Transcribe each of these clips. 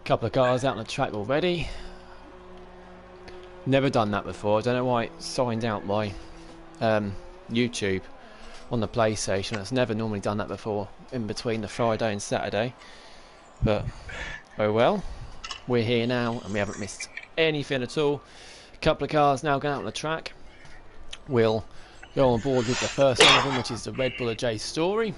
Couple of cars out on the track already. Never done that before. I don't know why it signed out my YouTube on the PlayStation. It's never normally done that before in between the Friday and Saturday. But oh well. We're here now and we haven't missed anything at all. A couple of cars now going out on the track. We'll go on board with the first one of them, which is the Red Bull of Jay's Story.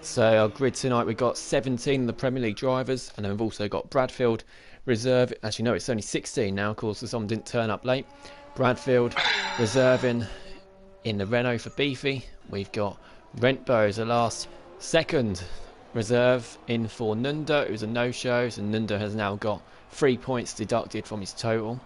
So our grid tonight, we've got 17 of the Premier League drivers, and then we've also got Bradfield reserve. Actually no, it's only 16 now, of course, because someone didn't turn up late. Bradfield reserving in the Renault for Beefy. We've got Rentbo as the last second reserve in for Nunda, who's a no-show. So Nunda has now got 3 points deducted from his total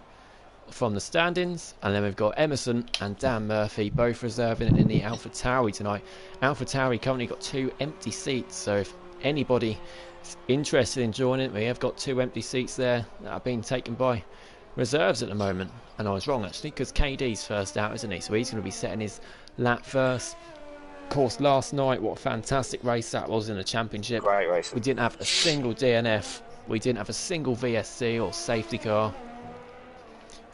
from the standings. And then we've got Emerson and Dan Murphy both reserving in the AlphaTauri tonight. AlphaTauri currently got 2 empty seats, so if anybody is interested in joining, we have got 2 empty seats there that are being taken by reserves at the moment. And I was wrong actually, because KD's first out, isn't he? So he's going to be setting his lap first. Of course, last night, what a fantastic race that was in the championship. Great race. We didn't have a single DNF, we didn't have a single VSC or safety car,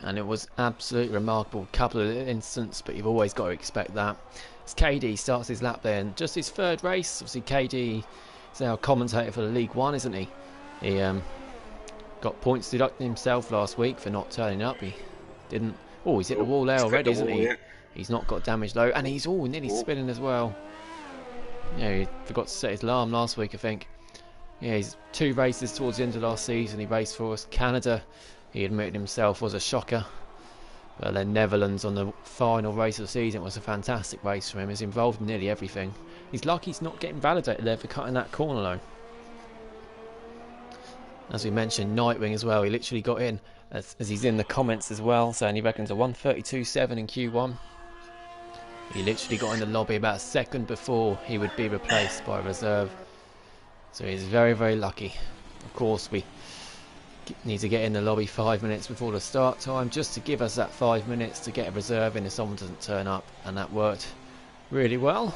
and it was absolutely remarkable. Couple of incidents, but you've always got to expect that. As KD starts his lap there, and just his third race. Obviously KD is now a commentator for the League One, isn't he? He got points deducted himself last week for not turning up. He didn't. Oh, he's hit the wall there already, isn't he? Yeah. He's not got damage though, and he's nearly spinning as well. Yeah, he forgot to set his alarm last week, I think. Yeah, he's 2 races towards the end of last season. He raced for us. Canada, he admitted himself, was a shocker. But then Netherlands on the final race of the season was a fantastic race for him. He's involved in nearly everything. He's lucky he's not getting validated there for cutting that corner though. As we mentioned, Nightwing as well. He literally got in as he's in the comments as well, saying he reckons a 132.7 in Q1. He literally got in the lobby about a second before he would be replaced by a reserve. So he's very, very lucky. Of course, we need to get in the lobby 5 minutes before the start time, just to give us that 5 minutes to get a reserve in if someone doesn't turn up, and that worked really well.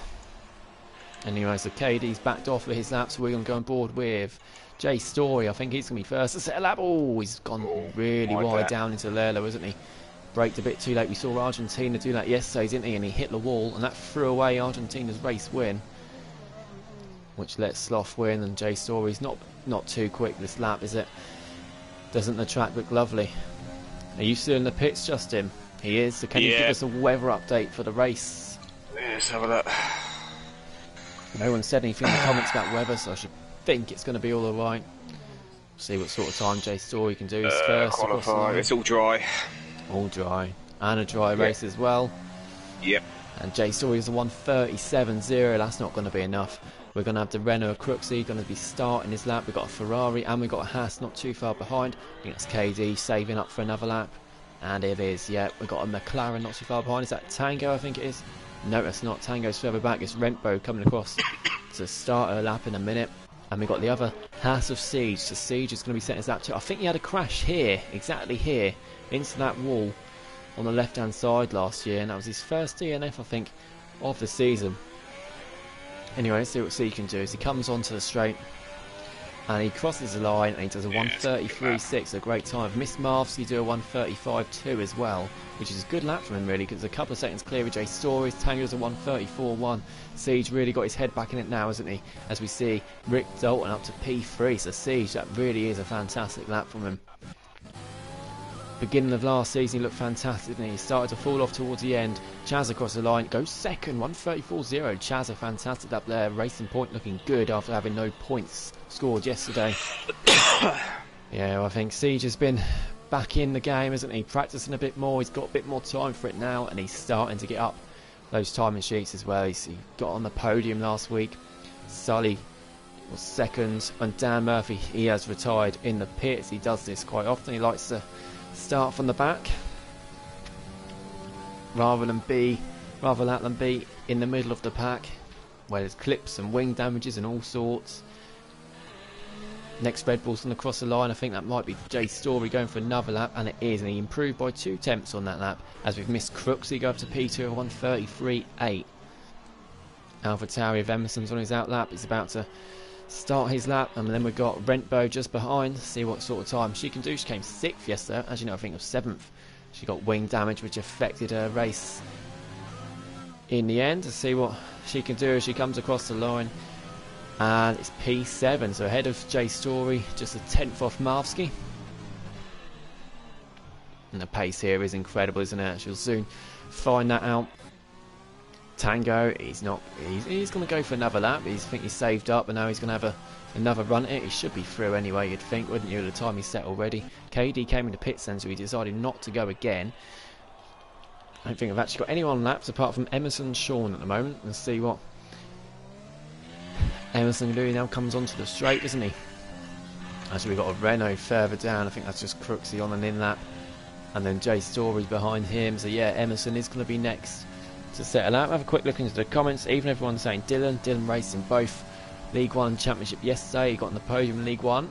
Anyway, so KD's backed off for his lap, so we're going to go on board with Jay Story. I think he's going to be first to set a lap. Oh, he's gone really wide down into Lerlo, isn't he? Braked a bit too late. We saw Argentina do that yesterday, didn't he? And he hit the wall, and that threw away Argentina's race win, which lets Sloth win. And Jay Story's not too quick this lap, is it? Doesn't the track look lovely? Are you still in the pits, Justin? He is. So can you give us a weather update for the race? Yeah, let's have a look. No one said anything in the comments about weather, so I should think it's going to be all alright. See what sort of time Jay Story can do. His first qualify. It's all dry. All dry. And a dry race as well. Yep. And Jay Story is a 137.0. That's not going to be enough. We're going to have the Renault Crooksy going to be starting his lap. We've got a Ferrari and we've got a Haas not too far behind. I think that's KD saving up for another lap. And it is, yeah. We've got a McLaren not too far behind. Is that Tango, I think it is? No, it's not. Tango's further back. It's Rentbo coming across to start her lap in a minute. And we've got the other Haas of Siege. So Siege is going to be setting his lap too. I think he had a crash here, exactly here, into that wall on the left hand side last year, and that was his first DNF, I think, of the season. Anyway, let's see what Siege can do. As he comes onto the straight and he crosses the line and he does a 133.6, a great time. Miss Marvsky do a 135.2 as well, which is a good lap for him really, because a couple of seconds clear with Jay Stories. Tango's a 134.1. Siege really got his head back in it now, hasn't he? As we see Rick Dalton up to P3, so Siege, that really is a fantastic lap from him. Beginning of last season he looked fantastic, and he started to fall off towards the end. Chaz across the line, goes second, 134.0. Chaz a fantastic up there. Racing Point looking good after having no points scored yesterday. Yeah, I think Siege has been back in the game, hasn't he? Practicing a bit more, he's got a bit more time for it now, and he's starting to get up those timing sheets as well. He got on the podium last week. Sully was second, and Dan Murphy, he has retired in the pits. He does this quite often. He likes to start from the back rather than be in the middle of the pack where there's clips and wing damages and all sorts. Next Red Bull's going to cross the line. I think that might be Jay Story going for another lap, and it is, and he improved by 2 tenths on that lap, as we've missed Crooksy go up to P2 at 133.8. AlphaTauri of Emerson's on his out lap. He's about to start his lap, and then we've got Rentbo just behind. See what sort of time she can do. She came 6th yesterday. As you know, I think it was 7th. She got wing damage, which affected her race in the end. To see what she can do as she comes across the line. And it's P7, so ahead of Jay Story, just a 10th off Marvsky. And the pace here is incredible, isn't it? She'll soon find that out. Tango, he's going to go for another lap. I think he's saved up, and now he's going to have another run at it. He should be through anyway, you'd think, wouldn't you, at the time he's set already. KD came into pit centre, he decided not to go again. I don't think I've actually got anyone on laps apart from Emerson and Sean at the moment. Let's see what Emerson Louis now comes onto the straight, doesn't he? Actually, we've got a Renault further down. I think that's just Crooksy on an in lap. And then Jay Story's behind him. So yeah, Emerson is going to be next to set a lap. Have a quick look into the comments. Even everyone saying Dylan racing both League One and Championship yesterday. He got on the podium in League One.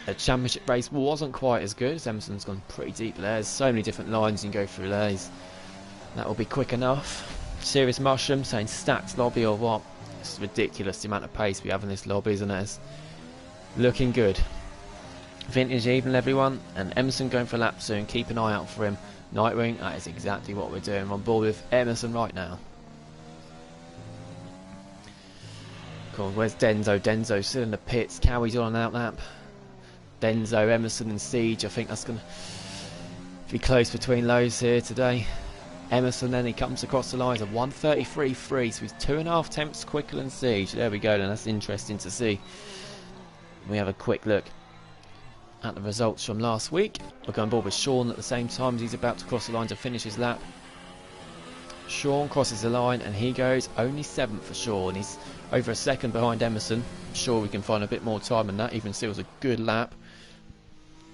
The Championship race wasn't quite as good. Emerson's gone pretty deep there. There's so many different lines you can go through there. That will be quick enough. Serious Mushroom saying stacked lobby or what? It's ridiculous the amount of pace we have in this lobby, isn't it? It's looking good. Vintage even everyone, and Emerson going for a lap soon. Keep an eye out for him. Nightwing, that is exactly what we're doing. We're on board with Emerson right now. Cool, where's Denzo? Denzo's still in the pits. Cowie's on an out lap. Denzo, Emerson and Siege. I think that's going to be close between those here today. Emerson, then he comes across the lines of 1:33.3, so he's 2.5 tenths quicker than Siege. There we go, then that's interesting to see. We have a quick look at the results from last week. We're going on board with Sean at the same time as he's about to cross the line to finish his lap. Sean crosses the line and he goes only 7th for Sean. He's over a second behind Emerson. I'm sure we can find a bit more time than that. Even still, was a good lap.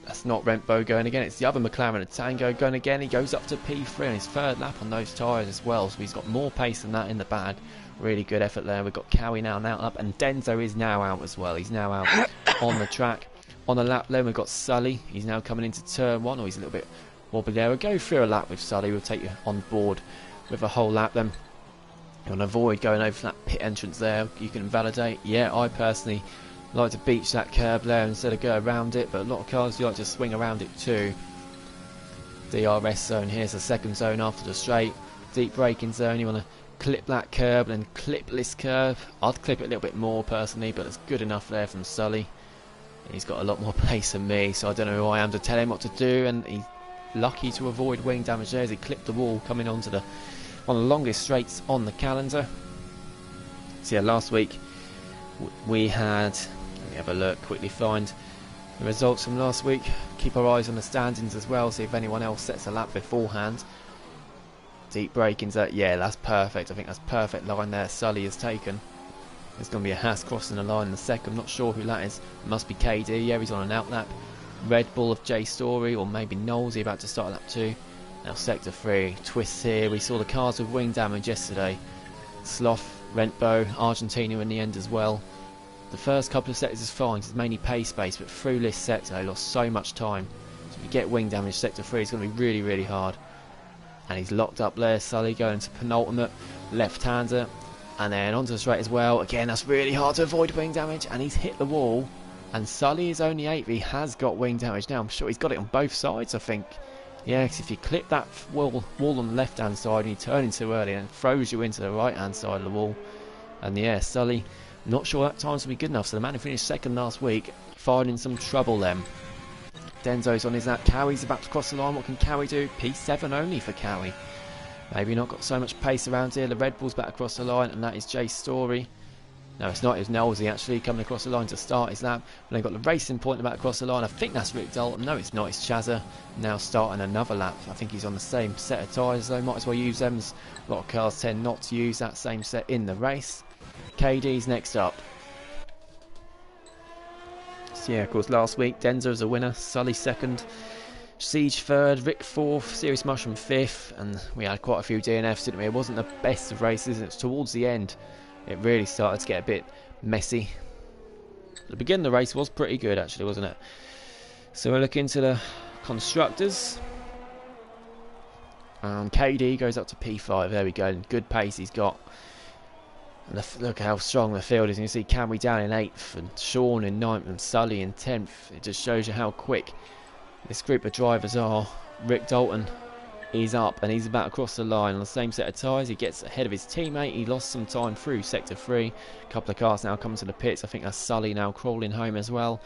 That's not Rentbo going again. It's the other McLaren, a Tango going again. He goes up to P3 on his 3rd lap on those tyres as well. So he's got more pace than that in the bag. Really good effort there. We've got Cowie now up, and Denzo is now out as well. He's now out on the track. On the lap then we've got Sully. He's now coming into turn 1. Or he's a little bit wobbly there. We'll go through a lap with Sully. We'll take you on board with a whole lap then. You want to avoid going over that pit entrance there. You can validate. Yeah, I personally like to beach that curb there instead of go around it, but a lot of cars you like to swing around it too. DRS zone, here's the second zone after the straight. Deep braking zone, you want to clip that curb and then clip this curb. I'd clip it a little bit more personally, but it's good enough there from Sully. He's got a lot more pace than me, so I don't know who I am to tell him what to do, and he's lucky to avoid wing damage there as he clipped the wall coming onto one of the longest straights on the calendar. So yeah, last week we had, let me have a look, quickly find the results from last week. Keep our eyes on the standings as well, see if anyone else sets a lap beforehand. Deep braking's that, yeah, that's perfect. I think that's perfect line there Sully has taken. There's going to be a Haas crossing the line in a second. I'm not sure who that is. It must be KD. Yeah, he's on an out lap. Red Bull of Jay Story, or maybe Knowlesy about to start lap 2. Now sector 3, twists here. We saw the cars with wing damage yesterday. Sloth, Rentbo, Argentina in the end as well. The first couple of sectors is fine, it's mainly pace based, but through this sector they lost so much time. So if you get wing damage, sector 3 is going to be really, really hard. And he's locked up there. Sully going to penultimate, left-hander. And then onto the straight as well. Again, that's really hard to avoid wing damage. And he's hit the wall. And Sully is only 8th. He has got wing damage now. I'm sure he's got it on both sides, I think. Yeah, because if you clip that wall on the left-hand side and you turn in too early, and it throws you into the right-hand side of the wall. And yeah, Sully, not sure that time's will be good enough. So the man who finished 2nd last week, finding some trouble then. Denzo's on his lap. Cowie's about to cross the line. What can Cowie do? P7 only for Cowie. Maybe not got so much pace around here. The Red Bull's back across the line, and that is Jay Story. No, it's not. It's Knowlesy actually coming across the line to start his lap. And they've got the Racing Point back across the line. I think that's Rick Dalton. No, it's not. It's Chazza now starting another lap. I think he's on the same set of tyres, though. Might as well use them. A lot of cars tend not to use that same set in the race. KD's next up. So yeah, of course, last week Denzo was a winner, Sully 2nd, Siege 3rd, Rick 4th, Serious Mushroom 5th, and we had quite a few DNFs, didn't we? It wasn't the best of races. It's towards the end it really started to get a bit messy. The beginning of the race was pretty good actually, wasn't it? So we're looking to the constructors. KD goes up to P5. There we go. Good pace he's got. And look how strong the field is. And you see Camry down in 8th and Sean in 9th and Sully in 10th. It just shows you how quick this group of drivers are. Rick Dalton, he's up and he's about to cross the line on the same set of tyres. He gets ahead of his teammate. He lost some time through sector 3. A couple of cars now coming to the pits. I think that's Sully now crawling home as well.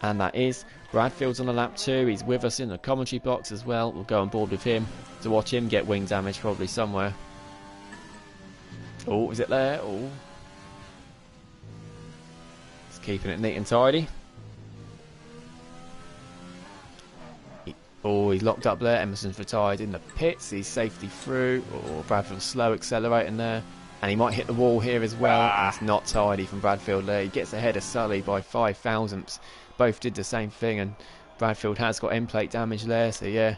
And that is Bradfield's on the lap 2. He's with us in the commentary box as well. We'll go on board with him to watch him get wing damage probably somewhere. Oh, is it there? Oh. Just keeping it neat and tidy. Oh, he's locked up there. Emerson's retired in the pits. He's safety through. Oh, Bradfield's slow accelerating there. And he might hit the wall here as well. It's not tidy from Bradfield there. He gets ahead of Sully by 5 thousandths. Both did the same thing, and Bradfield has got end plate damage there. So yeah,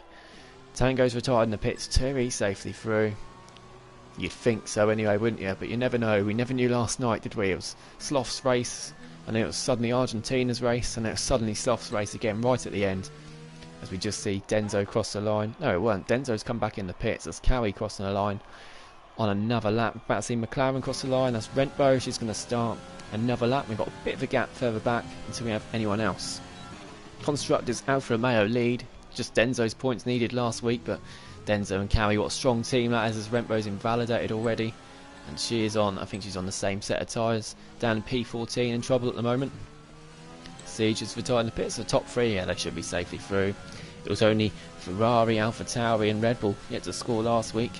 Tango's retired in the pits too. He's safely through. You'd think so anyway, wouldn't you? But you never know. We never knew last night, did we? It was Sloth's race, and then it was suddenly Argentina's race, and it was suddenly Sloth's race again right at the end. As we just see Denzo cross the line. No, it weren't. Denzo's come back in the pits. That's Cowie crossing the line on another lap. About to see McLaren cross the line. That's Rentbo. She's going to start another lap. We've got a bit of a gap further back until we have anyone else. Constructors Alfa Romeo lead. Just Denzo's points needed last week, but Denzo and Cowie, what a strong team that is, as Rentbo's invalidated already. And she is on, I think she's on the same set of tyres. Down in P14 in trouble at the moment. Siege is retired in the pits. The top 3, yeah, they should be safely through. It was only Ferrari, AlphaTauri and Red Bull yet to score last week.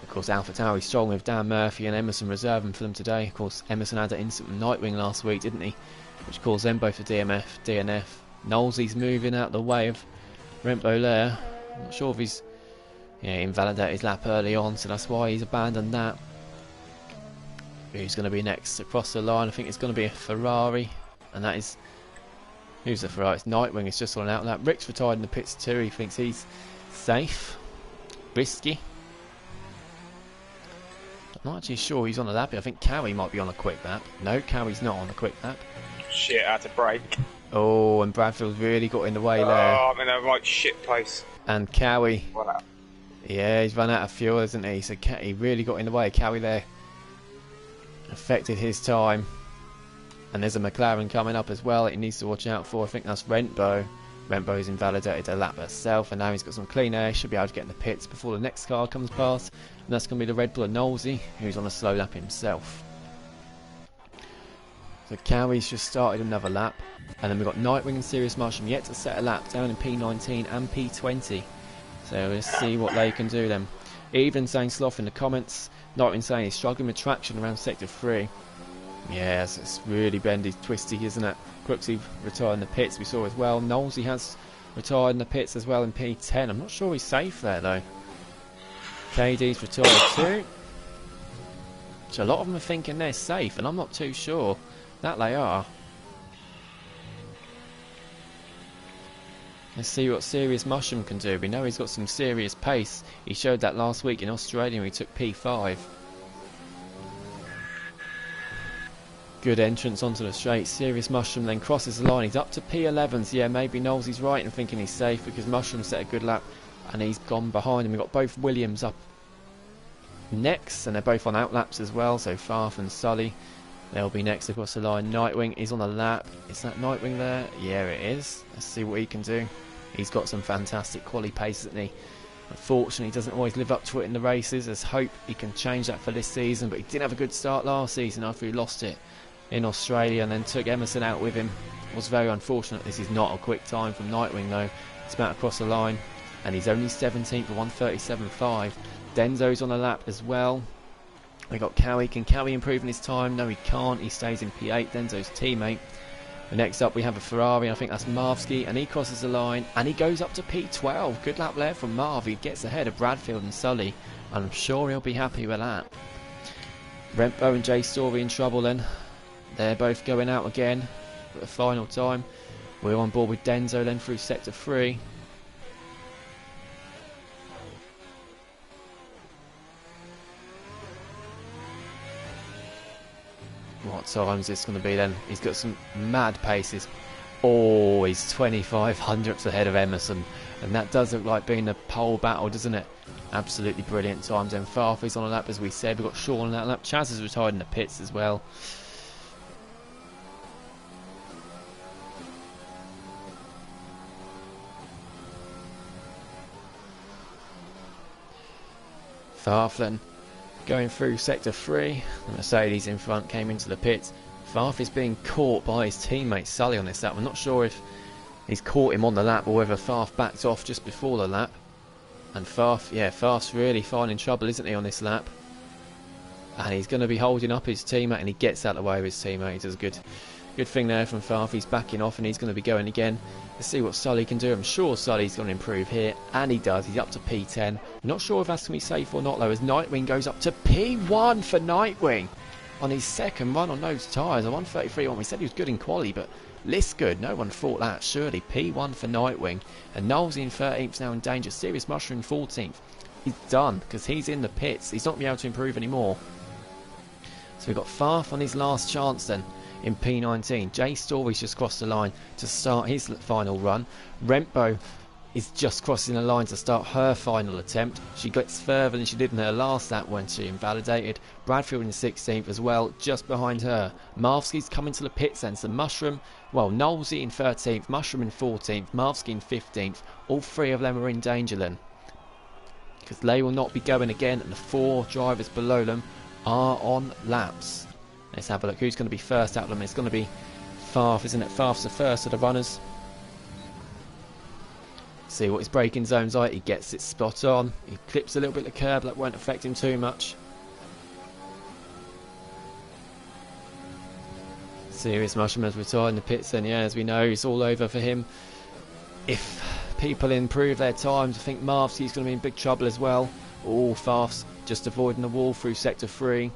Of course, AlphaTauri strong with Dan Murphy and Emerson reserving for them today. Of course, Emerson had an incident with Nightwing last week, didn't he? Which caused them both a DNF. Knowlesy's moving out the way of Rentbo there. I'm not sure if he's invalidated his lap early on, so that's why he's abandoned that. Who's going to be next across the line? I think it's going to be a Ferrari, and that is... Who's the Ferrari? It's Nightwing. It's just on an out lap. Rick's retired in the pits too. He thinks he's safe. Risky. I'm not actually sure he's on a lap. I think Cowie might be on a quick lap. No, Cowie's not on a quick lap. Shit, I had to brake. Oh, and Bradfield's really got in the way there. Oh, I'm in a right shit place. And Cowie. Wow. Yeah, he's run out of fuel, isn't he? So he really got in the way. Cowie there affected his time. And there's a McLaren coming up as well that he needs to watch out for. I think that's Rentbo. Rentbo's invalidated a lap herself, and now he's got some clean air. Should be able to get in the pits before the next car comes past. And that's going to be the Red Bull of Knowlesy, who's on a slow lap himself. So Cowie's just started another lap. And then we've got Nightwing and Serious Mushroom yet to set a lap down in P19 and P20. So let's see what they can do then. Even saying Sloth in the comments. Nightwing saying he's struggling with traction around Sector 3. Yes, it's really bendy, twisty, isn't it? Crooksy retired in the pits, we saw as well. Knowlesy has retired in the pits as well in P10. I'm not sure he's safe there though. KD's retired too. So a lot of them are thinking they're safe, and I'm not too sure that they are. Let's see what Serious Mushroom can do. We know he's got some serious pace. He showed that last week in Australia when he took P5. Good entrance onto the straight. Serious Mushroom then crosses the line. He's up to P11s. Yeah, maybe Knowlesy's right in thinking he's safe because Mushroom set a good lap and he's gone behind him. We've got both Williams up next, and they're both on outlaps as well. So Farf and Sully, they'll be next across the line. Nightwing is on a lap. Is that Nightwing there? Yeah, it is. Let's see what he can do. He's got some fantastic quality pace, hasn't he? Unfortunately, he doesn't always live up to it in the races. There's hope he can change that for this season, but he didn't have a good start last season after he lost it in Australia and then took Emerson out with him. It was very unfortunate. This is not a quick time from Nightwing though. It's about to cross the line, and he's only 17th for 1:37.5. Denzo's on a lap as well. We got Cowie. Can Cowie improve in his time? No, he can't. He stays in P8, Denzo's teammate. Next up we have a Ferrari, I think that's Marvsky, and he crosses the line and he goes up to P12. Good lap there from Marv. He gets ahead of Bradfield and Sully, and I'm sure he'll be happy with that. Rentbo and Jay Story in trouble then. They're both going out again for the final time. We're on board with Denzo then through Sector 3. What time is this going to be then? He's got some mad paces. Oh, he's 25 hundredths ahead of Emerson. And that does look like being a pole battle, doesn't it? Absolutely brilliant times. And Farfy's on a lap, as we said. We've got Sean on that lap. Chaz has retired in the pits as well. Farflin going through sector 3. The Mercedes in front came into the pits. Farf is being caught by his teammate Sully on this lap. I'm not sure if he's caught him on the lap or whether Farf backed off just before the lap. And Farf, yeah, Farf's really finding trouble, isn't he, on this lap? And he's going to be holding up his teammate, and he gets out of the way of his teammate. He does a good thing there from Farf. He's backing off, and he's going to be going again. Let's see what Sully can do. I'm sure Sully's going to improve here, and he does. He's up to P10. I'm not sure if that's going to be safe or not, though, as Nightwing goes up to P1 for Nightwing on his second run on those tyres. A 133 one. We said he was good in quali, but list good. No one thought that, surely. P1 for Nightwing. And Knowles in 13th, now in danger. Serious Mushroom 14th. He's done, because he's in the pits. He's not going to be able to improve anymore. So we've got Farf on his last chance then in P19. Jay Story's just crossed the line to start his final run. Rempo is just crossing the line to start her final attempt. She gets further than she did in her last lap when she invalidated. Bradfield in 16th as well, just behind her. Marvsky's coming to the pits then. So Mushroom, well, Knowlesy in 13th, Mushroom in 14th, Marvsky in 15th. All three of them are in danger then, because they will not be going again, and the 4 drivers below them are on laps. Let's have a look who's going to be first out of them. It's going to be Farf, isn't it? Farf's the first of the runners. See what his braking zone's like. He gets it spot on. He clips a little bit of the curb. That won't affect him too much. Serious Mushroom has retired in the pits, and yeah, as we know, it's all over for him. If people improve their times, I think Marvsky's going to be in big trouble as well. Oh, Farf's just avoiding the wall through sector 3.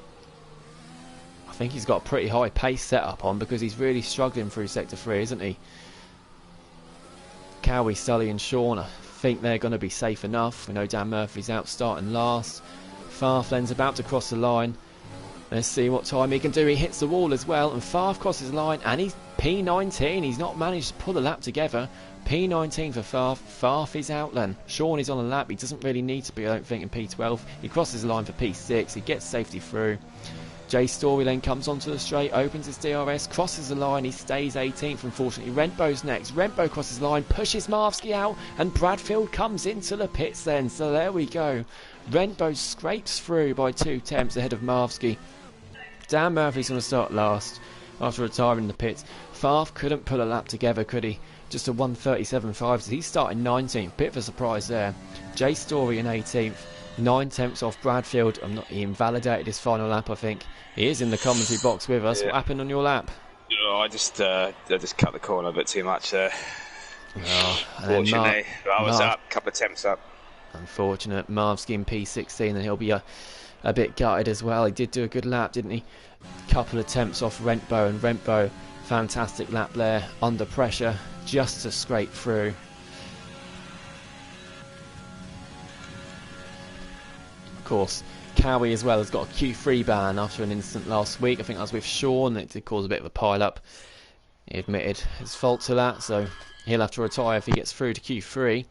I think he's got a pretty high pace set up on, because he's really struggling through sector 3, isn't he? Cowie, Sully and Sean, I think they're going to be safe enough. We know Dan Murphy's out starting last. Farflen's about to cross the line. Let's see what time he can do. He hits the wall as well, and Farf crosses the line, and he's P19. He's not managed to pull the lap together. P19 for Farf. Farf is out then. Sean is on a lap. He doesn't really need to be, I don't think, in P12. He crosses the line for P6. He gets safety through. Jay Story then comes onto the straight, opens his DRS, crosses the line. He stays 18th, unfortunately. Rempo's next. Rempo crosses the line, pushes Marvsky out, and Bradfield comes into the pits then. So there we go. Rempo scrapes through by 2 tenths ahead of Marvsky. Dan Murphy's going to start last after retiring in the pits. Farf couldn't pull a lap together, could he? Just a 1:37.5, so he's starting 19th. Bit of a surprise there. Jay Story in 18th, 9 tenths off Bradfield. He invalidated his final lap, I think. He is in the commentary box with us. Yeah. What happened on your lap? Oh, I just cut the corner a bit too much there. Oh, Fortunately, I was up, a couple of temps up. Unfortunate. Marvsky in P16, and he'll be a bit gutted as well. He did do a good lap, didn't he? Couple of attempts off Rempo, and Rempo, fantastic lap there, under pressure, just to scrape through. Of course, Cowie as well has got a Q3 ban after an incident last week. I think that was with Sean. It did cause a bit of a pile-up. He admitted his fault to that, so he'll have to retire if he gets through to Q3.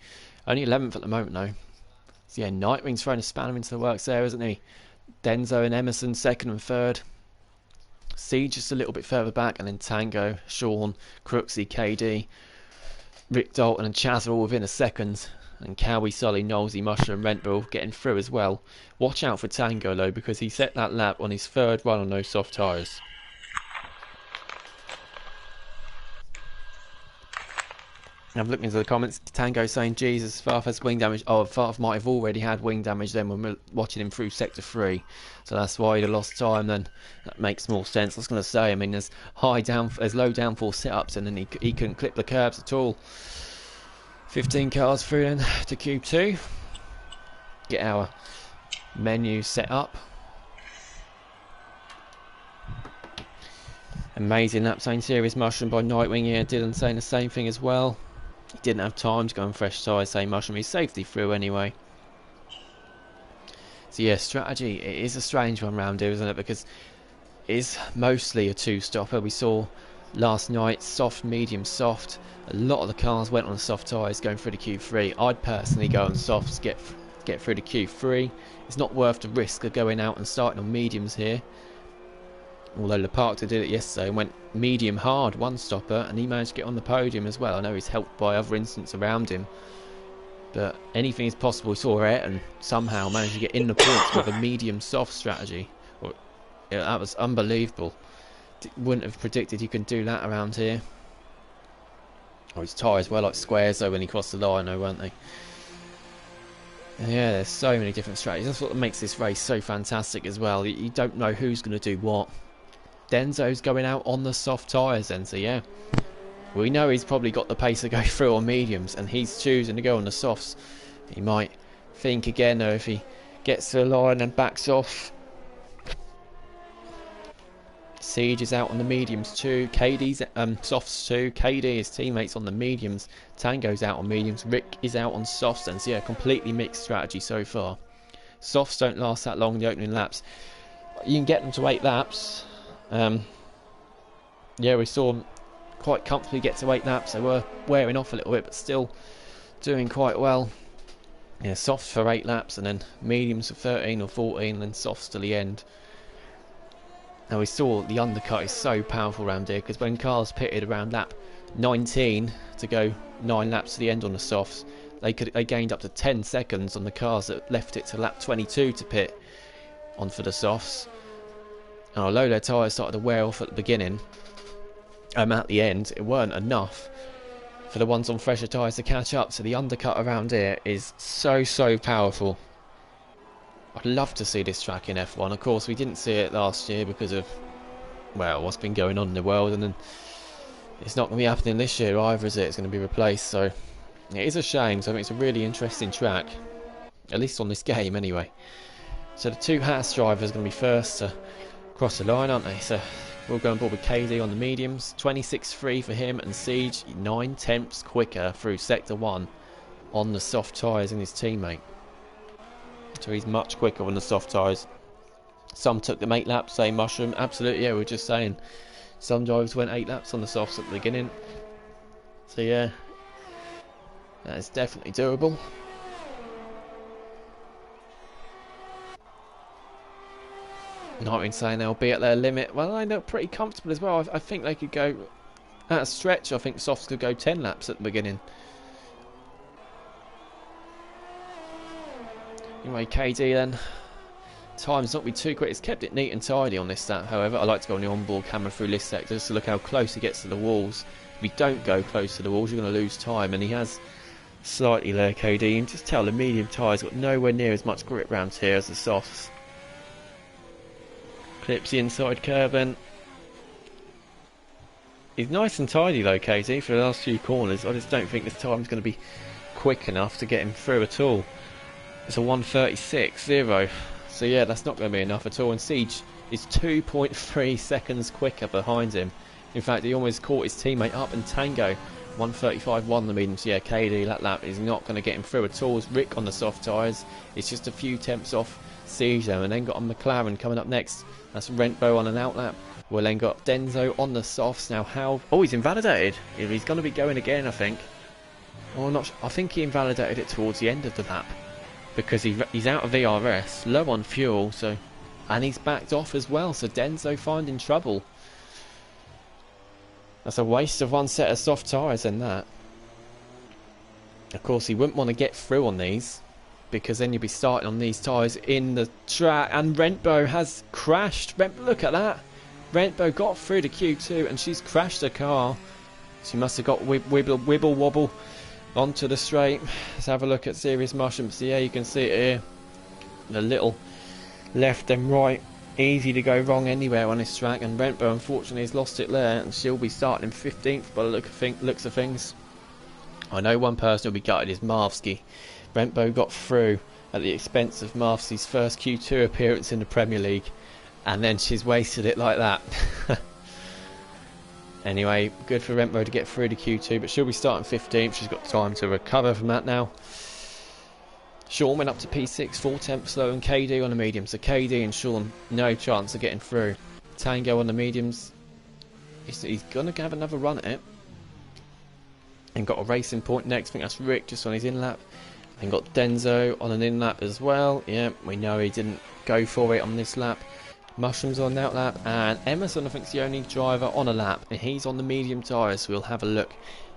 Only 11th at the moment, though. So yeah, Nightwing's throwing a spanner into the works there, isn't he? Denzo and Emerson, 2nd and 3rd. Siege just a little bit further back, and then Tango, Sean, Crooksy, KD, Rick Dalton and Chaz are all within a second. And Cowie, Sully, Knowlesy, Mushroom, Rentbull getting through as well. Watch out for Tango though, because he set that lap on his 3rd run on those soft tyres. I'm looking into the comments. Tango saying, Jesus, Farf has wing damage. Oh, Farf might have already had wing damage then when we're watching him through sector 3. So that's why he'd have lost time then. That makes more sense. I was going to say, I mean, there's low downforce sit-ups, and then he couldn't clip the curbs at all. 15 cars through then to Cube 2. Get our menu set up. Amazing lap saying Serious Mushroom by Nightwing here. Dylan saying the same thing as well. He didn't have time to go on fresh tyres, saying Mushroom. He's safely through anyway. So yeah, strategy, it is a strange one round here, isn't it? Because it is mostly a 2-stopper. We saw last night, soft, medium, soft. A lot of the cars went on soft tyres going through the Q3. I'd personally go on softs, get get through to Q3. It's not worth the risk of going out and starting on mediums here. Although Leparc did it yesterday and went medium hard, one stopper, and he managed to get on the podium as well. I know he's helped by other incidents around him, but anything is possible. We saw Ayrton somehow managed to get in the points with a medium soft strategy. Yeah, that was unbelievable. Wouldn't have predicted you could do that around here. Oh, his tyres were like squares though when he crossed the line though, weren't they? Yeah, there's so many different strategies. That's what makes this race so fantastic as well. You don't know who's going to do what. Denzo's going out on the soft tyres then, so yeah. We know he's probably got the pace to go through on mediums, and he's choosing to go on the softs. He might think again though if he gets to the line and backs off. Siege is out on the mediums too. KD's softs too. KD, his teammates on the mediums. Tango's out on mediums. Rick is out on softs, and so yeah, completely mixed strategy so far. Softs don't last that long in the opening laps. You can get them to 8 laps. Yeah, we saw them quite comfortably get to 8 laps. They were wearing off a little bit, but still doing quite well. Yeah, softs for 8 laps, and then mediums for 13 or 14, and then softs to the end. Now we saw the undercut is so powerful around here, because when cars pitted around lap 19 to go 9 laps to the end on the softs, they gained up to 10 seconds on the cars that left it to lap 22 to pit on for the softs. And although their tyres started to wear off at the beginning, at the end, it weren't enough for the ones on fresher tyres to catch up. So the undercut around here is so powerful. I'd love to see this track in F1. Of course, we didn't see it last year because of, well, what's been going on in the world, and then it's not going to be happening this year either, is it? It's going to be replaced, so it is a shame. So I think it's a really interesting track, at least on this game anyway. So the 2 Haas drivers are going to be first to cross the line, aren't they? So we'll go on board with KD on the mediums. 26.3 for him, and Siege 9/10 quicker through sector 1 on the soft tyres than his teammate. So he's much quicker on the soft tyres. Some took them 8 laps, say Mushroom. Absolutely, yeah, we were just saying. Some drivers went 8 laps on the softs at the beginning. So yeah, that is definitely doable. Not been saying they'll be at their limit. Well, I know pretty comfortable as well. I think they could go at a stretch. I think softs could go 10 laps at the beginning. Anyway, KD then. Time's not be too quick. It's kept it neat and tidy on this lap. However, I like to go on the onboard camera through this sector just to look how close he gets to the walls. If you don't go close to the walls, you're going to lose time, and he has slightly there, KD. You can just tell the medium tyres got nowhere near as much grip round here as the softs. Clips the inside curb in. He's nice and tidy though, KD, for the last few corners. I just don't think this time's going to be quick enough to get him through at all. It's a 1:36.0. So yeah, that's not going to be enough at all. And Siege is 2.3 seconds quicker behind him. In fact, he almost caught his teammate up, and Tango 1:35.1 the medium. So yeah, KD that lap is not going to get him through at all. As Rick on the soft tyres, it's just a few tenths off Siege though. And then got a McLaren coming up next. That's Rentbo on an out lap. We'll then got Denzo on the softs. Now how... Oh, he's invalidated. He's going to be going again, I think. Oh, not. I think he invalidated it towards the end of the lap, because he's out of VRS, low on fuel, so, and he's backed off as well. So Denzo finding trouble. That's a waste of one set of soft tyres in that. Of course, he wouldn't want to get through on these, because then you'll be starting on these tyres in the track. And Rentbo has crashed. Look at that. Rentbo got through to Q2 and she's crashed her car. She must have got wibble wobble onto the straight. Let's have a look at Serious Mushrooms. So yeah, you can see it here. The little left and right. Easy to go wrong anywhere on this track. And Rentbo unfortunately has lost it there, and she'll be starting in 15th by the looks of things. I know one person will be gutted is Marvsky. Rentbo got through at the expense of Marvsky's first Q2 appearance in the Premier League, and then she's wasted it like that. Anyway, good for Rentbo to get through to Q2, but she'll be starting 15th. She's got time to recover from that now. Sean went up to P6, 4/10 slower than KD on the medium, so KD and Sean no chance of getting through. Tango on the mediums, he's going to have another run at it. And got a racing point next. I think that's Rick just on his in lap. And got Denzo on an in lap as well. Yeah, we know he didn't go for it on this lap. Mushrooms on that lap, and Emerson I think is the only driver on a lap, and he's on the medium tyres, so we'll have a look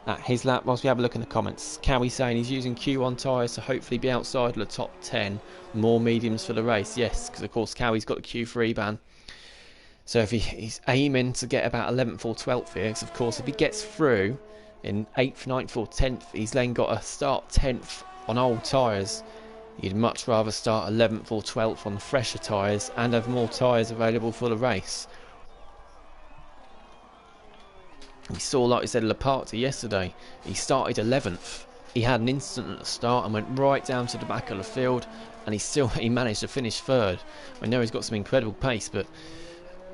at his lap whilst we have a look in the comments. Cowie saying he's using Q1 tyres to hopefully be outside of the top 10. More mediums for the race, yes, because of course Cowie's got the Q3 ban. So if he's aiming to get about 11th or 12th here, because of course if he gets through in 8th, 9th or 10th, he's then got to start 10th on old tyres. You'd much rather start 11th or 12th on fresher tyres and have more tyres available for the race. We saw, like I said, Laparty yesterday. He started 11th. He had an incident at the start and went right down to the back of the field, and he managed to finish third. I know he's got some incredible pace, but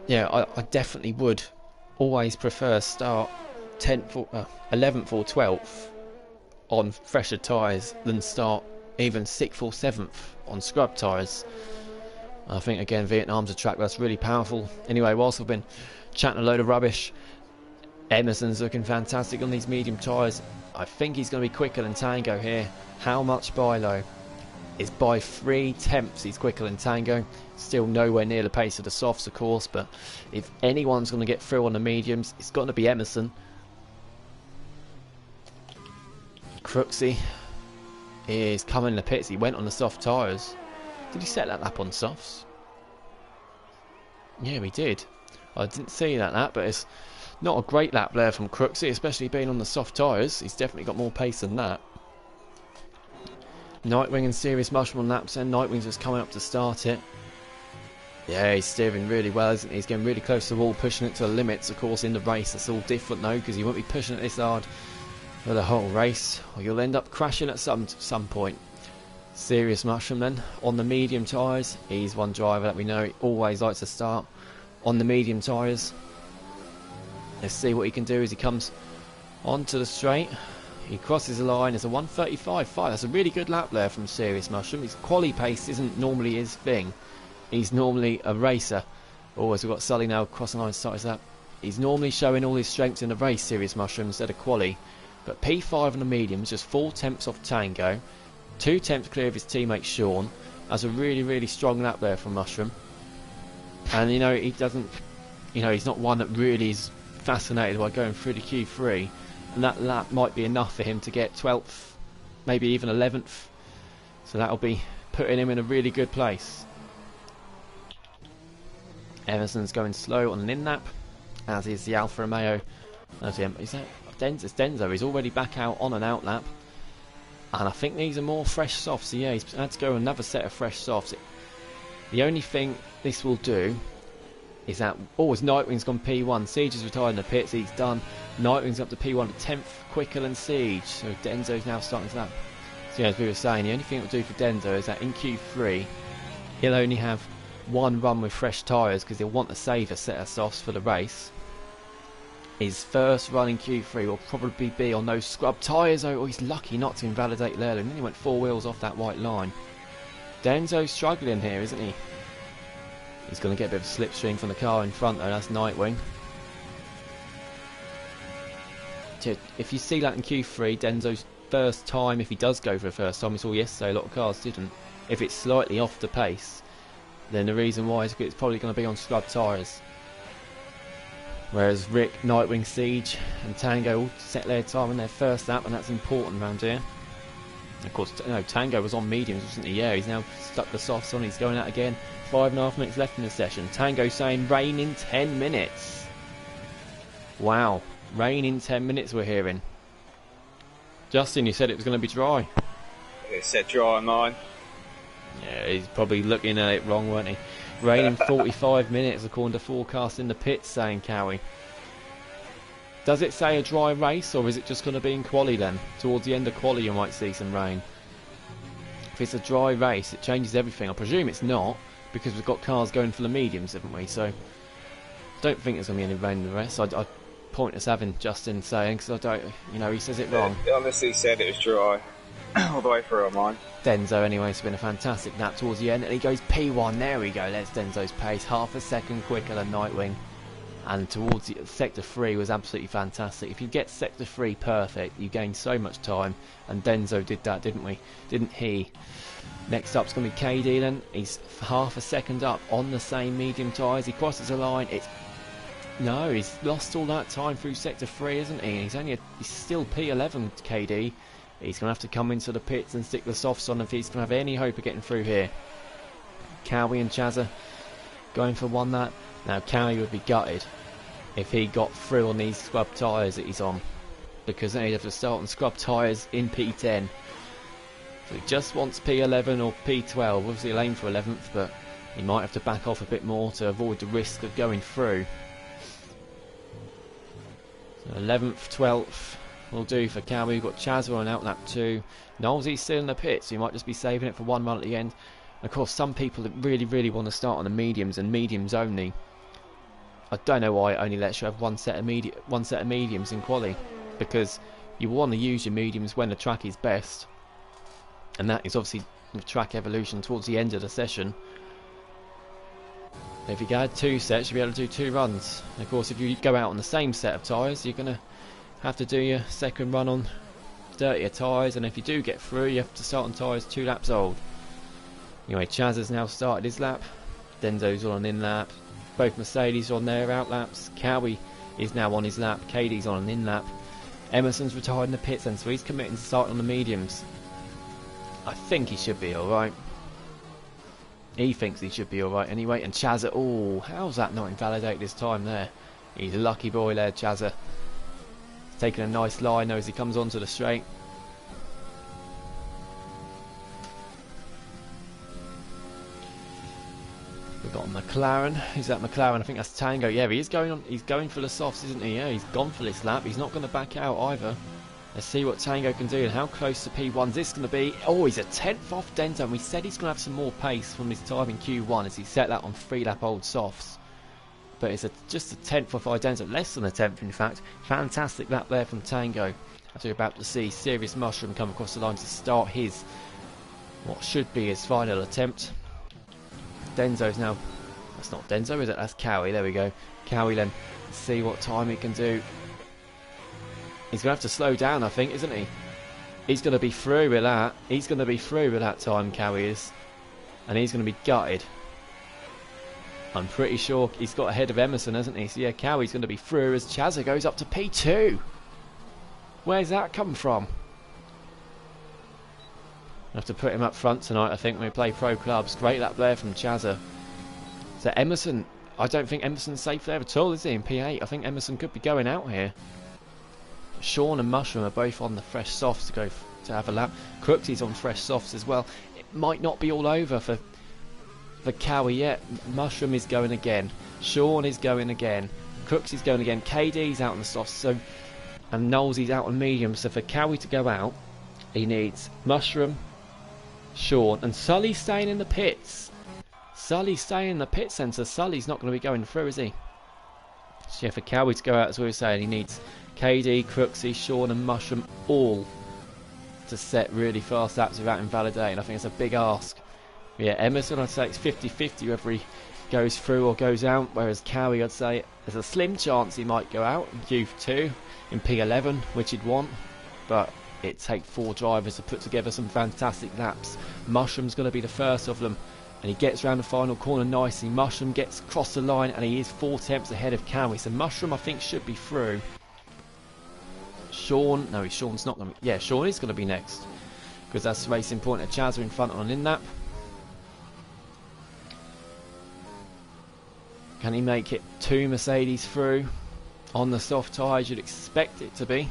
yeah, I definitely would always prefer start 10th or 11th or 12th on fresher tyres than start even 6th or 7th on scrub tyres. I think again Vietnam's a track that's really powerful. Anyway, whilst I've been chatting a load of rubbish, Emerson's looking fantastic on these medium tyres. I think he's going to be quicker than Tango here. How much by though? It's by 3/10 he's quicker than Tango. Still nowhere near the pace of the softs of course, but if anyone's going to get through on the mediums, it's got to be Emerson. Crooksy is coming in the pits. He went on the soft tyres. Did he set that lap on softs? Yeah, he did. I didn't see that lap, but it's not a great lap there from Crooksy, especially being on the soft tyres. He's definitely got more pace than that. Nightwing and Serious Mushroom on laps, and Nightwing's just coming up to start it. Yeah, he's steering really well, isn't he? He's getting really close to the wall, pushing it to the limits. Of course, in the race, it's all different though, because he won't be pushing it this hard for the whole race, or you'll end up crashing at some point. Serious Mushroom then on the medium tyres. He's one driver that we know he always likes to start on the medium tyres. Let's see what he can do as he comes onto the straight. He crosses the line. It's a 1:35.5. That's a really good lap there from Serious Mushroom. His quali pace isn't normally his thing. He's normally a racer. Always, we've got Sully now crossing the line to start his lap. He's normally showing all his strengths in the race, Serious Mushroom, instead of quali. But P5 on the mediums, just 4/10 off Tango. 2/10 clear of his teammate Sean. That's a really, really strong lap there from Mushroom. And you know, he doesn't, you know, he's not one that really is fascinated by going through the Q3. And that lap might be enough for him to get 12th, maybe even 11th. So that'll be putting him in a really good place. Emerson's going slow on an in lap, as is the Alfa Romeo. Is that Denzo? He's already back out on an out lap. And I think these are more fresh softs. So yeah, he's had to go another set of fresh softs. The only thing this will do is that, it's Nightwing's gone P1. Siege is retired in the pits. He's done. Nightwing's up to P1, a 10th quicker than Siege. So Denzo's now starting to lap. So yeah, as we were saying, the only thing it will do for Denzo is that in Q3, he'll only have one run with fresh tyres because he'll want to save a set of softs for the race. His first run in Q3 will probably be on those scrub tyres. Oh, he's lucky not to invalidate Lerlin. Then he went 4 wheels off that white line. Denzo's struggling here, isn't he? He's going to get a bit of a slipstream from the car in front though. That's Nightwing. If you see that in Q3, Denzo's first time, if he does go for the first time, we saw yesterday a lot of cars didn't. If it's slightly off the pace, then the reason why is because it's probably going to be on scrub tyres. Whereas Rick, Nightwing, Siege and Tango all set their time in their first lap, and that's important around here. Of course, Tango was on mediums, wasn't he? Yeah, he's now stuck the softs on. He's going out again. 5.5 minutes left in the session. Tango saying rain in 10 minutes. Wow, rain in 10 minutes we're hearing. Justin, you said it was going to be dry. It said dry on mine. Yeah, he's probably looking at it wrong, weren't he? Rain in 45 minutes according to forecast in the pits, saying Cowie. Does it say a dry race, or is it just going to be in quali then? Towards the end of quali you might see some rain. If it's a dry race, it changes everything. I presume it's not, because we've got cars going for the mediums, haven't we? So, don't think there's going to be any rain in the rest. I'd point us having Justin saying, because I don't, he says it wrong. It honestly said it was dry all the way through on mine. Denzo anyway, it's been a fantastic lap towards the end, and he goes P1. There we go, that's Denzo's pace, half a second quicker than Nightwing. and towards the, sector 3 was absolutely fantastic. If you get sector 3 perfect, you gain so much time, and Denzo did that, didn't he? Next up's going to be KD then. He's half a second up on the same medium tyres. He crosses the line. No, he's lost all that time through sector 3, isn't he? He's still P11, KD. He's going to have to come into the pits and stick the softs on if he's going to have any hope of getting through here. Cowie and Chazza going for one that. Now Cowie would be gutted if he got through on these scrub tyres that he's on, because then he'd have to start on scrub tyres in P10. So he just wants P11 or P12. Obviously he'll aim for 11th, but he might have to back off a bit more to avoid the risk of going through. So 11th, 12th will do for Cowie. We've got Chazza on out lap 2. Knowlesy's still in the pit, so he might just be saving it for one run at the end. And of course, some people that really want to start on the mediums and mediums only. I don't know why it only lets you have one set of mediums in quali, because you want to use your mediums when the track is best, and that is obviously the track evolution towards the end of the session. If you had 2 sets, you'll be able to do 2 runs. And of course, if you go out on the same set of tyres, you're going to have to do your second run on dirtier tyres, and if you do get through, you have to start on tyres 2 laps old. Anyway, Chaz has now started his lap. Denzo's on an in lap. Both Mercedes on their out laps. Cowie is now on his lap. KD's on an in lap. Emerson's retired in the pits, and so he's committing to start on the mediums. I think he should be alright. He thinks he should be alright anyway. And Chazza, oh, how's that not invalidate this time there? He's a lucky boy there, Chazza. Taking a nice line though as he comes onto the straight. We've got McLaren. Who's that McLaren? I think that's Tango. Yeah, he is going on. He's going for the softs, isn't he? Yeah, he's gone for this lap. He's not going to back out either. Let's see what Tango can do and how close to P1 is this going to be. Oh, he's a 10th off Denzo, and we said he's going to have some more pace from his time in Q1 as he set that on 3 lap old softs. But it's just a 10th off Denzo, less than a 10th in fact. Fantastic lap there from Tango. As we're about to see Serious Mushroom come across the line to start his, what should be his final attempt. Denzo's now, that's not Denzo, is it? That's Cowie. There we go. Cowie then, see what time he can do. He's going to have to slow down, I think, isn't he? He's going to be through with that. He's going to be through with that time, Cowie is. And he's going to be gutted. I'm pretty sure he's got ahead of Emerson, hasn't he? So yeah, Cowie's going to be through as Chazza goes up to P2. Where's that come from? I have to put him up front tonight, I think, when we play pro clubs. Great lap there from Chazza. So Emerson, I don't think Emerson's safe there at all, is he, in P8? I think Emerson could be going out here. Sean and Mushroom are both on the fresh softs to go to have a lap. Crooksy's on fresh softs as well. It might not be all over for Cowie yet. Mushroom is going again. Sean is going again. Crooksy's going again. KD's out on the softs. So, and Knowlesy's out on medium. So for Cowie to go out, he needs Mushroom, Sean, and Sully's staying in the pits. Sully's staying in the pit centre. Sully's not going to be going through, is he? So yeah, for Cowie to go out, as we were saying, he needs KD, Crooksy, Sean and Mushroom all to set really fast laps without invalidating. I think it's a big ask. Yeah, Emerson, I'd say it's 50-50 whether he goes through or goes out, whereas Cowie, I'd say there's a slim chance he might go out in Q2 in P11, which he'd want, but it takes 4 drivers to put together some fantastic laps. Mushroom's going to be the first of them, and he gets around the final corner nicely. Mushroom gets across the line, and he is 4 tenths ahead of Cowie, so Mushroom I think should be through. Sean, no, Sean's not going to be, yeah, Sean is going to be next, because that's Racing Point at Chazza in front on an in-lap. Can he make it 2 Mercedes through on the soft tyres? You'd expect it to be.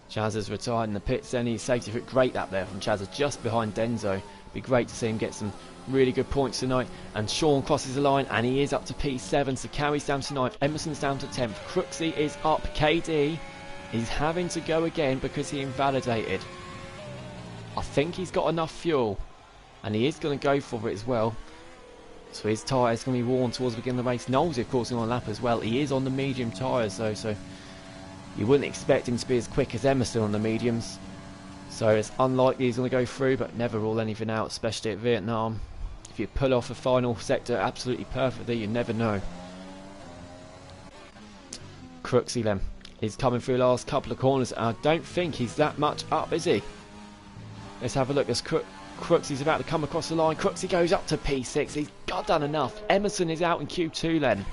Chazza's retired in the pits then. He's safety fit. Great lap there from Chazza, just behind Denzo. Be great to see him get some really good points tonight. And Sean crosses the line, and he is up to P7. So Cowie's down to 9th. Emerson's down to 10th. Crooksy is up. KD, he's having to go again because he invalidated. I think he's got enough fuel, and he is going to go for it as well. So his tyres going to be worn towards the beginning of the race. Knowles, of course, is on a lap as well. He is on the medium tyres though, so you wouldn't expect him to be as quick as Emerson on the mediums. So it's unlikely he's going to go through, but never rule anything out, especially at Vietnam. If you pull off a final sector absolutely perfectly, you never know. Crooksy then. He's coming through the last couple of corners. I don't think he's that much up, is he? Let's have a look as Crooksy's about to come across the line. Crooksy goes up to P6. He's got done enough. Emerson is out in Q2 then.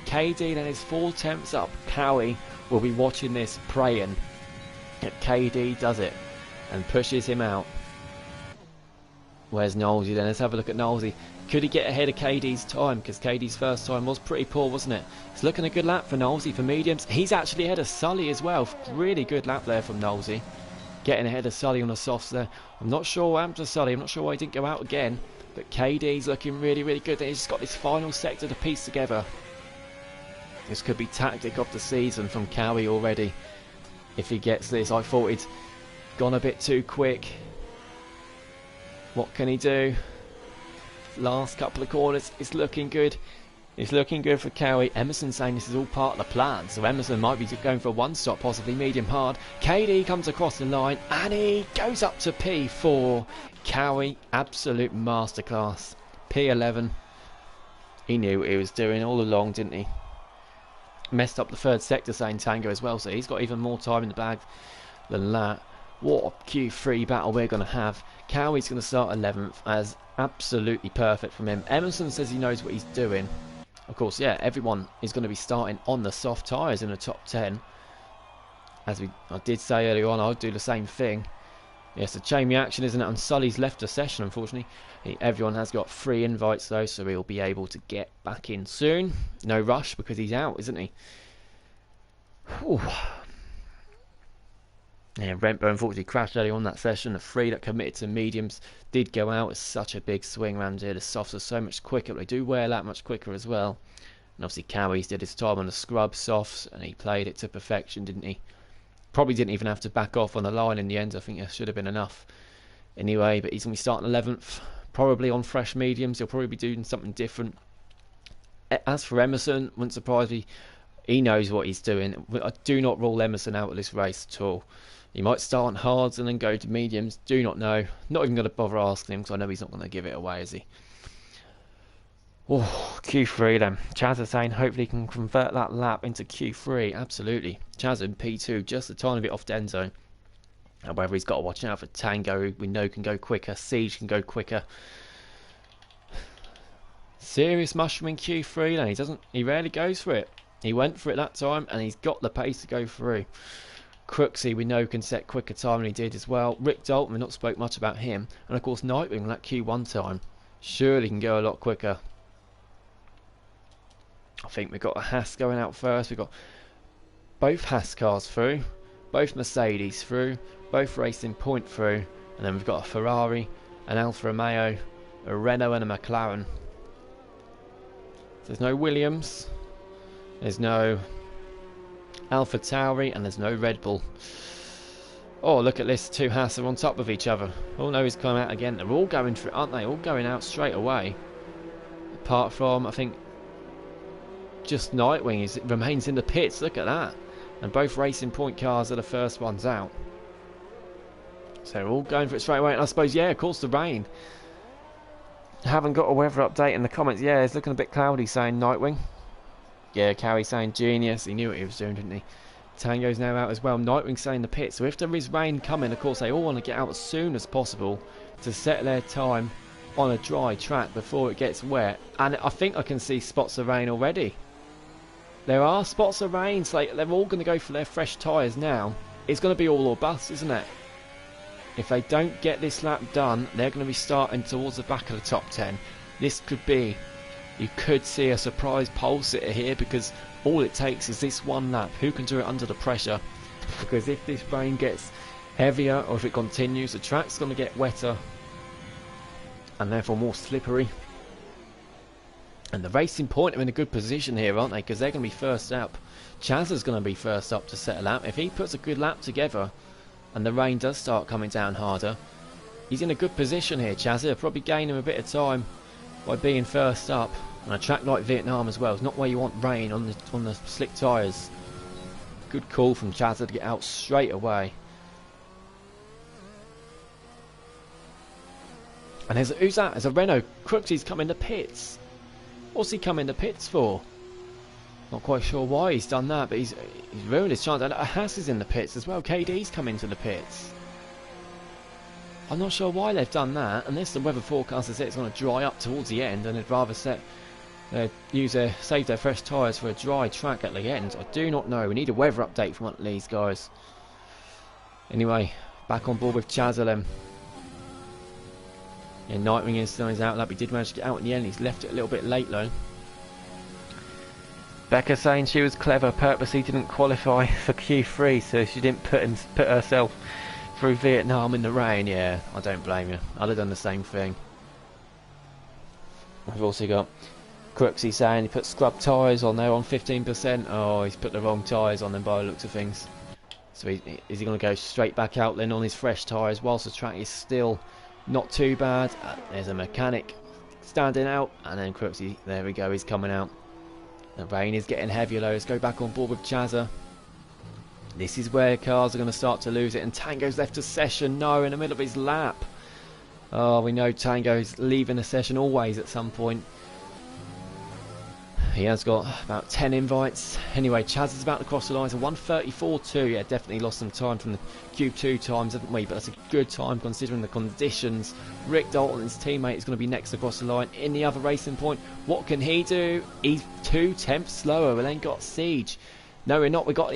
KD then is 4 tenths up. Cowie will be watching this, praying that KD does it and pushes him out. Where's Knowlesy then? Let's have a look at Knowlesy. Could he get ahead of KD's time? Because KD's first time was pretty poor, wasn't it? It's looking a good lap for Knowlesy for mediums. He's actually ahead of Sully as well. Really good lap there from Knowlesy. Getting ahead of Sully on the softs there. I'm not sure what happened to Sully. I'm not sure why he didn't go out again. But KD's looking really, really good. He's just got this final sector to piece together. This could be tactic of the season from Cowie already. If he gets this, I thought he'd gone a bit too quick. What can he do? Last couple of corners, it's looking good. It's looking good for Cowie. Emerson saying this is all part of the plan, so Emerson might be going for a one stop, possibly medium hard. KD comes across the line and he goes up to P4. Cowie, absolute masterclass. P11. He knew what he was doing all along, didn't he? Messed up the third sector saying Tango as well, so he's got even more time in the bag than that. What a Q3 battle we're going to have. Cowie's going to start 11th, as absolutely perfect from him. Emerson says he knows what he's doing. Of course, yeah, everyone is going to be starting on the soft tyres in the top 10. As I did say earlier on, I'll do the same thing. Yes, a chain reaction, isn't it? And Sully's left the session, unfortunately. Everyone has got 3 invites, though, so he'll be able to get back in soon. No rush, because he's out, isn't he? Whew. Yeah, Rempo unfortunately crashed early on that session. The 3 that committed to mediums did go out. It's such a big swing around here. The softs are so much quicker. They do wear that much quicker as well. And obviously Cowie's did his time on the scrub softs, and he played it to perfection, didn't he? Probably didn't even have to back off on the line in the end. I think it should have been enough. Anyway, but he's going to be starting 11th. Probably on fresh mediums. He'll probably be doing something different. As for Emerson, wouldn't surprise me. He knows what he's doing. I do not rule Emerson out of this race at all. He might start on hards and then go to mediums. Do not know. Not even going to bother asking him, because I know he's not going to give it away, is he? Oh, Q3 then. Chaz is saying hopefully he can convert that lap into Q3. Absolutely. Chaz in P2, just a tiny bit off Denzo. However, he's got to watch out for Tango, who we know can go quicker. Siege can go quicker. Serious mushroom in Q3 then. He rarely goes for it. He went for it that time, and he's got the pace to go through. Crooksy, we know, can set quicker time than he did as well. Rick Dalton, we've not spoke much about him. And of course, Nightwing, that Q1 time, surely can go a lot quicker. I think we've got a Haas going out first. We've got both Haas cars through, both Mercedes through, both Racing Point through, and then we've got a Ferrari, an Alfa Romeo, a Renault and a McLaren. There's no Williams, there's no Alpha Tauri, and there's no Red Bull. Oh, look at this, 2 Haas are on top of each other. Oh no, he's coming out again. They're all going for it, aren't they? All going out straight away. Apart from, I think, just Nightwing remains in the pits. Look at that. And both Racing Point cars are the first ones out. So they're all going for it straight away. And I suppose, yeah, of course, the rain. Haven't got a weather update in the comments. Yeah, it's looking a bit cloudy, saying Nightwing. Yeah, Cowie saying genius. He knew what he was doing, didn't he? Tango's now out as well. Nightwing saying the pit. So if there is rain coming, of course, they all want to get out as soon as possible to set their time on a dry track before it gets wet. And I think I can see spots of rain already. There are spots of rain. So they're all going to go for their fresh tyres now. It's going to be all or bust, isn't it? If they don't get this lap done, they're going to be starting towards the back of the top 10. This could be... You could see a surprise pole sitter here, because all it takes is this one lap. Who can do it under the pressure? Because if this rain gets heavier, or if it continues, the track's going to get wetter and therefore more slippery. And the Racing Point are in a good position here, aren't they? Because they're going to be first up. Chaz is going to be first up to set a lap. If he puts a good lap together and the rain does start coming down harder, he's in a good position here. Chaz will probably gain him a bit of time by being first up. And a track like Vietnam as well, it's not where you want rain on the slick tyres. Good call from Chazza to get out straight away. And who's that? There's a Renault. Crooksy's come in the pits. What's he come in the pits for? Not quite sure why he's done that, but He's ruined his chance. And Haas is in the pits as well. KD's come into the pits. I'm not sure why they've done that, unless the weather forecaster said it's going to dry up towards the end and they'd rather save their fresh tyres for a dry track at the end. I do not know. We need a weather update from one of these guys. Anyway, back on board with Chazalem. Yeah, Nightwing is still on his outlap. He did manage to get out in the end. He's left it a little bit late though. Becca saying she was clever, purposely didn't qualify for Q3, so she didn't put herself through Vietnam in the rain. Yeah, I don't blame you. I'd have done the same thing. We've also got Crooksy saying he put scrub tyres on there on 15%. Oh, he's put the wrong tyres on them by the looks of things. So is he going to go straight back out then on his fresh tyres whilst the track is still not too bad? There's a mechanic standing out, and then Crooksy, there we go, he's coming out. The rain is getting heavier though. Let's go back on board with Chazza. This is where cars are going to start to lose it, and Tango's left a session. No, in the middle of his lap. Oh, we know Tango's leaving the session always at some point. He has got about 10 invites. Anyway, Chaz is about to cross the line. So 1:34.2. Yeah, definitely lost some time from the Q2 times, haven't we? But that's a good time considering the conditions. Rick Dalton, his teammate, is going to be next across the line in the other racing point. What can he do? He's 2/10 slower. We then got Siege. No, we're not. We got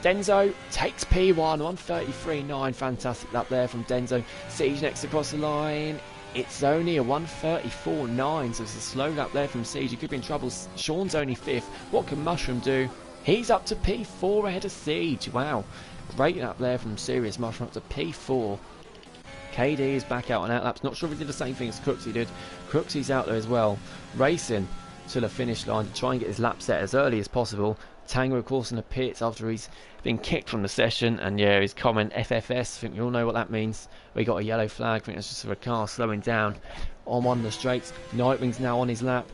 Denzo takes P1, 1:33.9. Fantastic lap there from Denzo. Siege next across the line. It's only a 1:34.9, so it's a slow lap there from Siege. He could be in trouble. Sean's only 5th. What can Mushroom do? He's up to P4 ahead of Siege. Wow. Great lap there from Serious Mushroom up to P4. KD is back out on outlaps. Not sure if he did the same thing as Crooksy did. Crooksy's out there as well, racing to the finish line to try and get his lap set as early as possible. Tango, of course, in the pits after he's been kicked from the session, and yeah, his comment FFS, I think we all know what that means. We got a yellow flag. I think that's just for a car slowing down on one of the straights. Nightwing's now on his lap.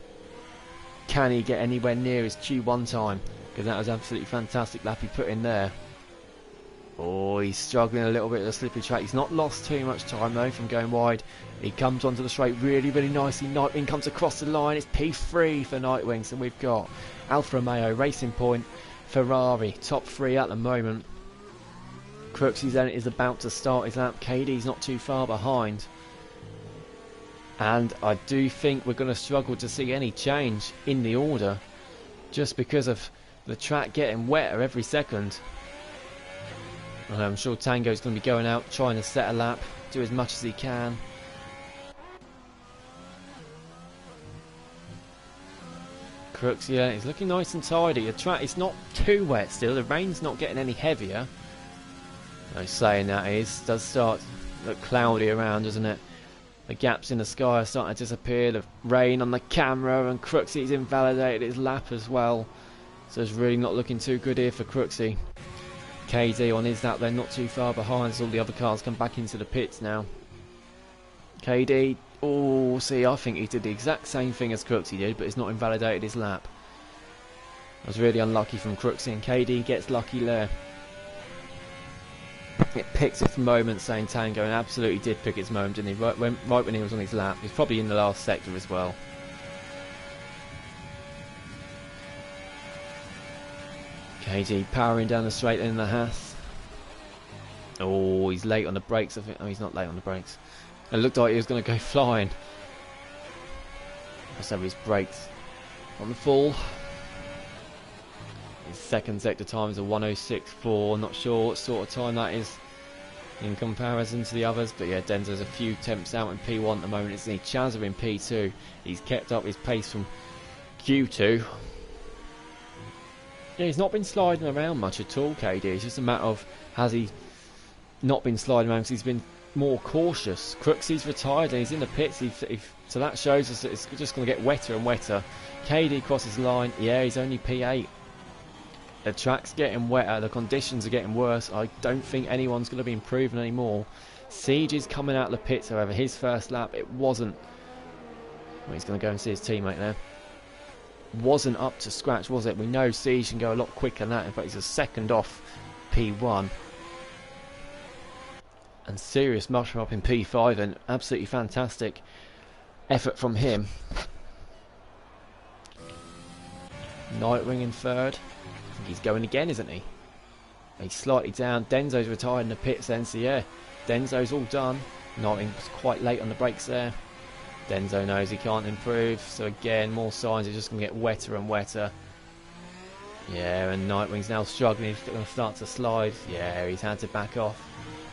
Can he get anywhere near his Q1 time? Because that was absolutely fantastic lap he put in there. Oh, he's struggling a little bit at the slippery track. He's not lost too much time though from going wide. He comes onto the straight really, really nicely. Nightwing comes across the line. It's P3 for Nightwing. So we've got Alfa Romeo, Racing Point, Ferrari, top 3 at the moment. Crooksy then is about to start his lap. KD's not too far behind. And I do think we're going to struggle to see any change in the order, just because of the track getting wetter every second. And I'm sure Tango's going to be going out trying to set a lap, do as much as he can. Crooks, yeah, he's looking nice and tidy. The track is not too wet still. The rain's not getting any heavier. No, saying that does start to look cloudy around, doesn't it? The gaps in the sky are starting to disappear. The rain on the camera, and Crooksy's invalidated his lap as well. So it's really not looking too good here for Crooksy. KD on his lap, they're not too far behind as all the other cars come back into the pits now. KD, oh, see, I think he did the exact same thing as Crooksy did, but he's not invalidated his lap. That was really unlucky from Crooksy, and KD gets lucky there. It picks its moment, saying Tango, and absolutely did pick its moment, didn't he? Right when he was on his lap. He's probably in the last sector as well. KD powering down the straight in the Haas. Oh, he's late on the brakes. I think. Oh, he's not late on the brakes. It looked like he was going to go flying. Let's have his brakes on the full. His second sector time is a 1:06.4. Not sure what sort of time that is in comparison to the others, but yeah, Denzo's a few temps out in P1 at the moment, isn't he? Chazza in P2. He's kept up his pace from Q2. Yeah, he's not been sliding around much at all, KD. It's just a matter of, has he not been sliding around because he's been more cautious. Crooksy's retired and he's in the pits. So that shows us that it's just going to get wetter and wetter. KD crosses the line. Yeah, he's only P8. The track's getting wetter. The conditions are getting worse. I don't think anyone's going to be improving anymore. Siege is coming out of the pits, however. His first lap, it wasn't... Well, he's going to go and see his teammate there. Wasn't up to scratch, was it? We know Siege can go a lot quicker than that. In fact, he's a second off P1. And Serious Mushroom up in P5, and absolutely fantastic effort from him. Nightwing in third. I think he's going again, isn't he? He's slightly down. Denzo's retired in the pits then, so yeah, Denzo's all done. Nightwing was quite late on the brakes there. Denzo knows he can't improve, so again, more signs are just going to get wetter and wetter. Yeah, and Nightwing's now struggling. He's going to start to slide. Yeah, he's had to back off.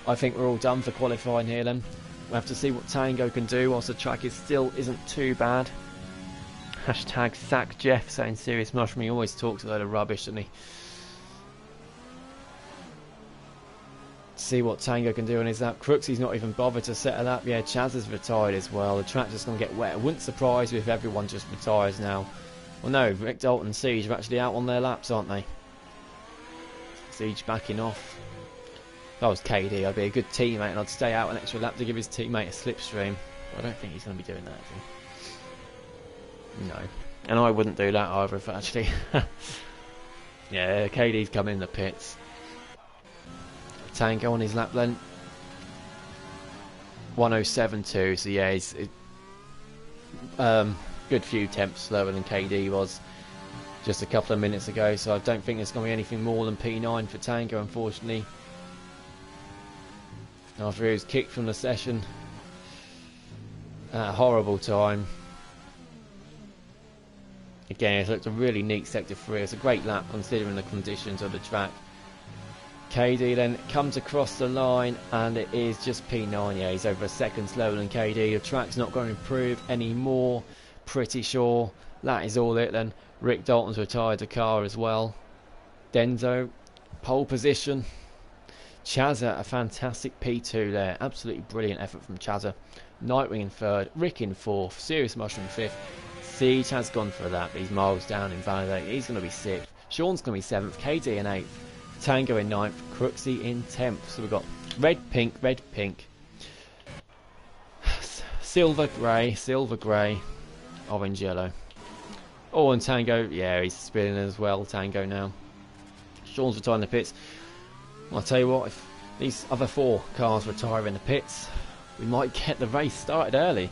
I think we're all done for qualifying here then. We'll have to see what Tango can do whilst the track still isn't too bad. Hashtag sack Jeff, saying Serious Mushroom. He always talks a load of rubbish, doesn't he? See what Tango can do on his lap. Crooksy's not even bothered to set a lap. Yeah, Chaz has retired as well. The track's just going to get wet. It wouldn't surprise me if everyone just retires now. Well, no, Rick Dalton and Siege are actually out on their laps, aren't they? Siege backing off. If I was KD, I'd be a good teammate and I'd stay out an extra lap to give his teammate a slipstream. But I don't think he's going to be doing that, is he? No. And I wouldn't do that either, if actually. Yeah, KD's coming in the pits. Tango on his lap length. 107.2, so yeah, he's good few tenths slower than KD was just a couple of minutes ago, so I don't think there's going to be anything more than P9 for Tango, unfortunately. After he was kicked from the session at a horrible time. Again, it's looked a really neat sector 3. It's a great lap considering the conditions of the track. KD then comes across the line and it is just P9. Yeah, he's over a second slower than KD. The track's not going to improve anymore, pretty sure. That is all it then. Rick Dalton's retired the car as well. Denzo, pole position. Chazza, a fantastic P2 there. Absolutely brilliant effort from Chazza. Nightwing in third, Rick in fourth, Serious Mushroom fifth. Siege has gone for that, but he's miles down in Validate. He's going to be sixth. Sean's going to be seventh, KD in eighth. Tango in 9th, Crooksy in 10th. So we've got red, pink, silver, grey, orange, yellow. Oh, and Tango, yeah, he's spinning as well, Tango now. Sean's retiring the pits. Well, I'll tell you what, if these other 4 cars retire in the pits, we might get the race started early.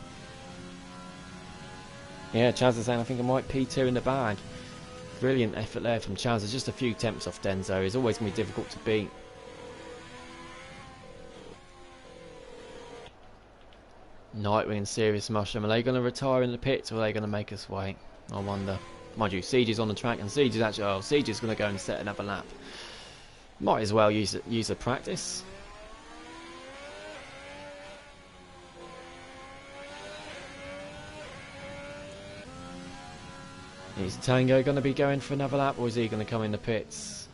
Yeah, Chaz is saying I think I might P2 in the bag. Brilliant effort there from Chaz. Just a few temps off Denzo. It's always going to be difficult to beat. Nightwing and Serious Mushroom. Are they going to retire in the pits or are they going to make us wait? I wonder. Mind you, Siege is on the track and Siege is actually... Oh, Siege is going to go and set another lap. Might as well use a practice. Is Tango going to be going for another lap or is he going to come in the pits?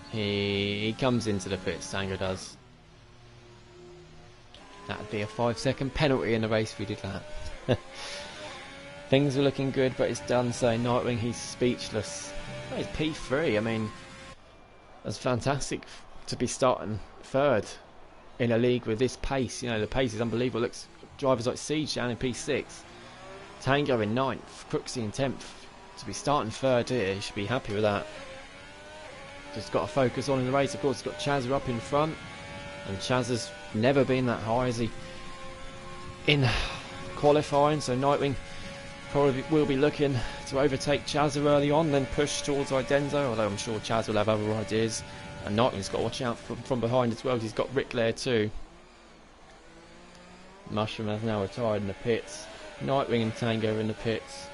He comes into the pits, Tango does. That would be a 5-second penalty in the race if we did that. Things were looking good, but it's done, so Nightwing, he's speechless. Oh, it's P3, I mean, that's fantastic to be starting third in a league with this pace. You know, the pace is unbelievable. Looks drivers like Siege down in P6. Tango in 9th, Crooksy in 10th. To be starting third here, you should be happy with that. Just got to focus on in the race. Of course, it's got Chazza up in front. And Chazza's never been that high, as he in qualifying. So Nightwing probably will be looking to overtake Chazza early on, then push towards Denzo. Although I'm sure Chaz will have other ideas. And Nightwing's got to watch out from behind as well. He's got Rick there too. Mushroom has now retired in the pits. Nightwing and Tango are in the pits.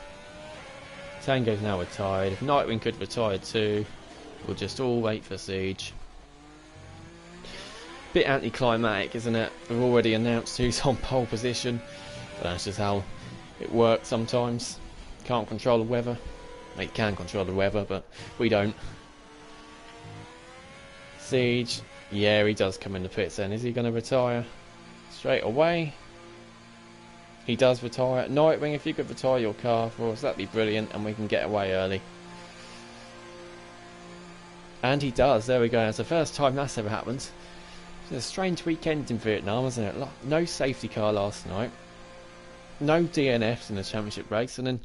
Tango's now retired. If Nightwing could retire too, we'll just all wait for Siege. Bit anticlimactic, isn't it? We've already announced who's on pole position. But that's just how it works sometimes. Can't control the weather. Well, you can control the weather, but we don't. Siege, yeah, he does come in the pits then. Is he going to retire straight away? He does retire. Nightwing, if you could retire your car for us, that'd be brilliant, and we can get away early. And he does. There we go. It's the first time that's ever happened. It's a strange weekend in Vietnam, isn't it? No safety car last night. No DNFs in the championship race, and then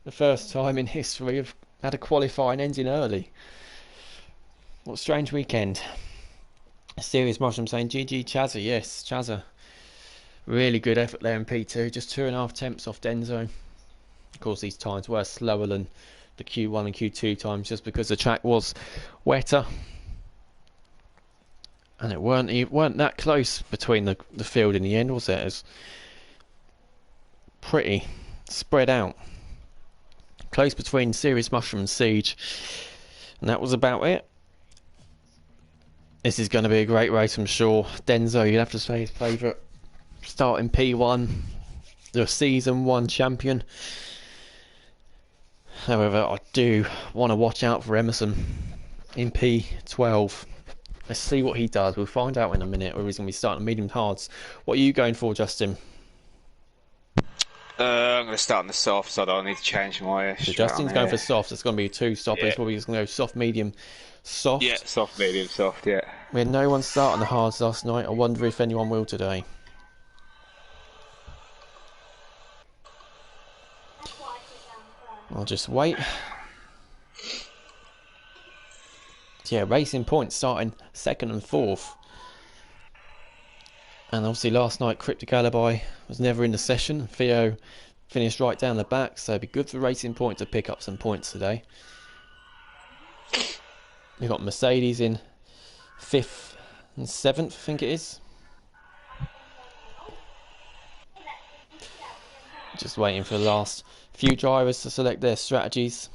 the first time in history we've had a qualifying ending early. What a strange weekend. Serious Mushroom saying GG Chazza. Yes, Chazza. Really good effort there in P2. Just 2.5 temps off Denzo. Of course, these times were slower than the Q1 and Q2 times just because the track was wetter. And it weren't that close between the field in the end, was it? It was pretty spread out. Close between Serious Mushroom and Siege. And that was about it. This is going to be a great race, I'm sure. Denzo, you'd have to say his favourite. Starting P1. The Season 1 champion. However, I do want to watch out for Emerson in P12. Let's see what he does. We'll find out in a minute, or he's going to be starting medium hards. What are you going for, Justin? I'm going to start on the soft, so I don't need to change my So Justin's going for soft. It's going to be 2 stoppers. Yeah. Probably just going to go soft, medium, soft. Yeah, soft, medium, soft, yeah. We had no one starting the hards last night. I wonder if anyone will today. I'll just wait. Yeah, Racing Point starting 2nd and 4th. And obviously last night Cryptic Alibi was never in the session. Theo finished right down the back, so it'd be good for Racing Point to pick up some points today. We've got Mercedes in 5th and 7th, I think it is. Just waiting for the last few drivers to select their strategies.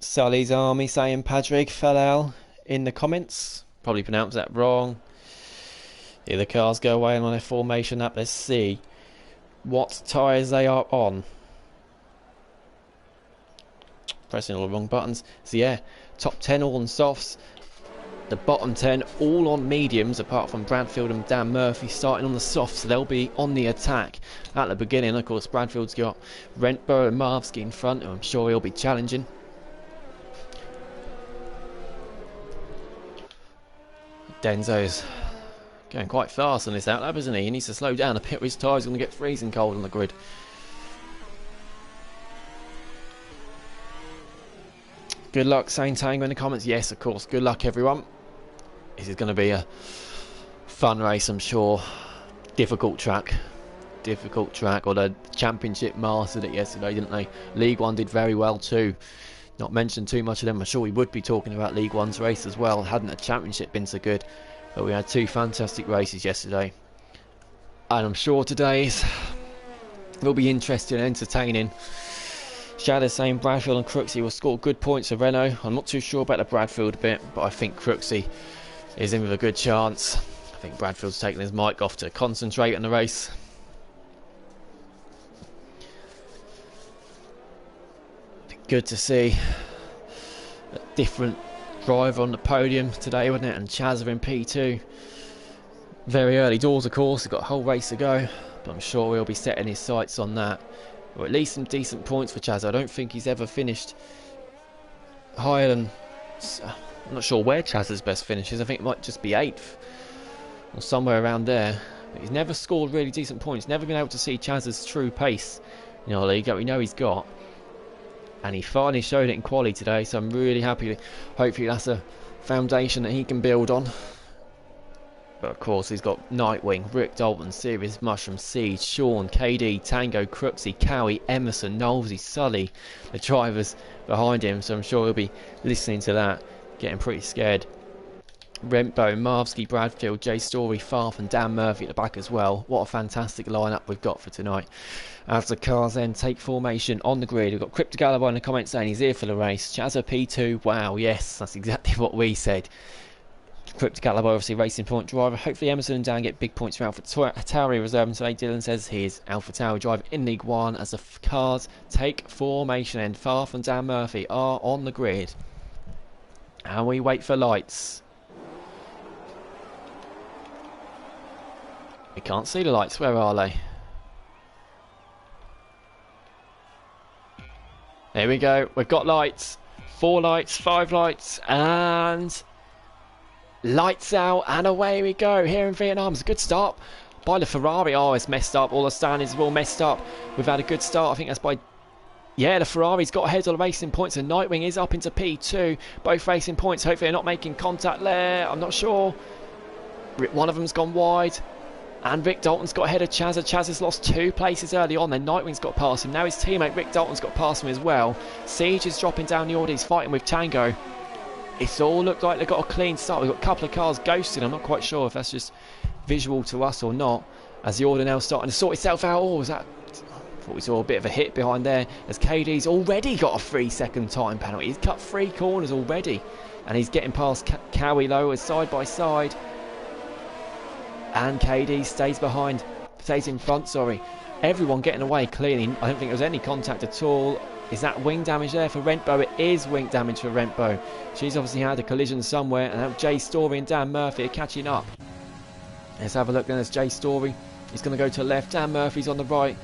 Sully's Army saying Padraig Falal in the comments. Probably pronounced that wrong. Here the cars go away on their formation up. Let's see what tyres they are on. Pressing all the wrong buttons. So yeah, top 10 all on softs. The bottom 10 all on mediums, apart from Bradfield and Dan Murphy starting on the softs, so they'll be on the attack at the beginning. Of course, Bradfield's got Rentborough and Marvsky in front, who I'm sure he'll be challenging. Denzo's going quite fast on this outlap, isn't he? He needs to slow down a bit, his tyres are going to get freezing cold on the grid. Good luck, saying Tango in the comments. Yes, of course. Good luck, everyone. This is going to be a fun race, I'm sure. Difficult track. Difficult track. Or the Championship mastered it yesterday, didn't they? League One did very well too. Not mentioned too much of them. I'm sure we would be talking about League One's race as well. Hadn't the Championship been so good. But we had 2 fantastic races yesterday. And I'm sure today's will be interesting and entertaining. Shadow's saying Bradfield and Crooksey will score good points for Renault. I'm not too sure about the Bradfield bit, but I think Crooksey is in with a good chance. I think Bradfield's taking his mic off to concentrate on the race. Good to see a different driver on the podium today, wasn't it? And Chazza in P2. Very early doors, of course. We've got a whole race to go, but I'm sure we'll be setting his sights on that. Or at least some decent points for Chazza. I don't think he's ever finished higher than... I'm not sure where Chazza's best finishes. I think it might just be 8th or somewhere around there. But he's never scored really decent points. Never been able to see Chazza's true pace in our league that we know he's got. And he finally showed it in quali today, so I'm really happy. Hopefully that's a foundation that he can build on. But of course he's got Nightwing, Rick Dalton, Serious Mushroom, Siege, Sean, KD, Tango, Crooksey, Cowie, Emerson, Knowlesy, Sully, the drivers behind him, so I'm sure he'll be listening to that, getting pretty scared. Rempo, Marvsky, Bradfield, Jay Story, Farf and Dan Murphy at the back as well. What a fantastic lineup we've got for tonight. As the cars then take formation on the grid, we've got Cryptic Alibi in the comments saying he's here for the race. Chazza P2, wow, yes, that's exactly what we said. Cryptic Alibi, obviously Racing Point driver. Hopefully Emerson and Dan get big points for Alpha Tauri reserve. And today Dylan says he is Alpha Tauri driver in League One as the cars take formation. And Farf and Dan Murphy are on the grid. And we wait for lights. We can't see the lights. Where are they? There we go. We've got lights. 4 lights, 5 lights, and lights out, and away we go. Here in Vietnam, it's a good start by the Ferrari. Oh, it's messed up. All the standings are all messed up. We've had a good start. I think that's by... Yeah, the Ferrari's got ahead of the Racing Points, and Nightwing is up into P2. Both Racing Points. Hopefully they're not making contact there. I'm not sure. One of them's gone wide. And Rick Dalton's got ahead of Chazza. Chazza's lost 2 places early on. Then Nightwing's got past him. Now his teammate Rick Dalton's got past him as well. Siege is dropping down the order. He's fighting with Tango. It's all looked like they've got a clean start. We've got a couple of cars ghosting. I'm not quite sure if that's just visual to us or not. As the order now starting to sort itself out. Oh, was that... I thought we saw a bit of a hit behind there. As KD's already got a 3-second time penalty. He's cut 3 corners already. And he's getting past Cowie low side by side. And KD stays behind. Stays in front, sorry. Everyone getting away cleanly. I don't think there was any contact at all. Is that wing damage there for Rentbo? It is wing damage for Rentbo. She's obviously had a collision somewhere. And now Jay Story and Dan Murphy are catching up. Let's have a look then as Jay Story. He's going to go to the left. Dan Murphy's on the right.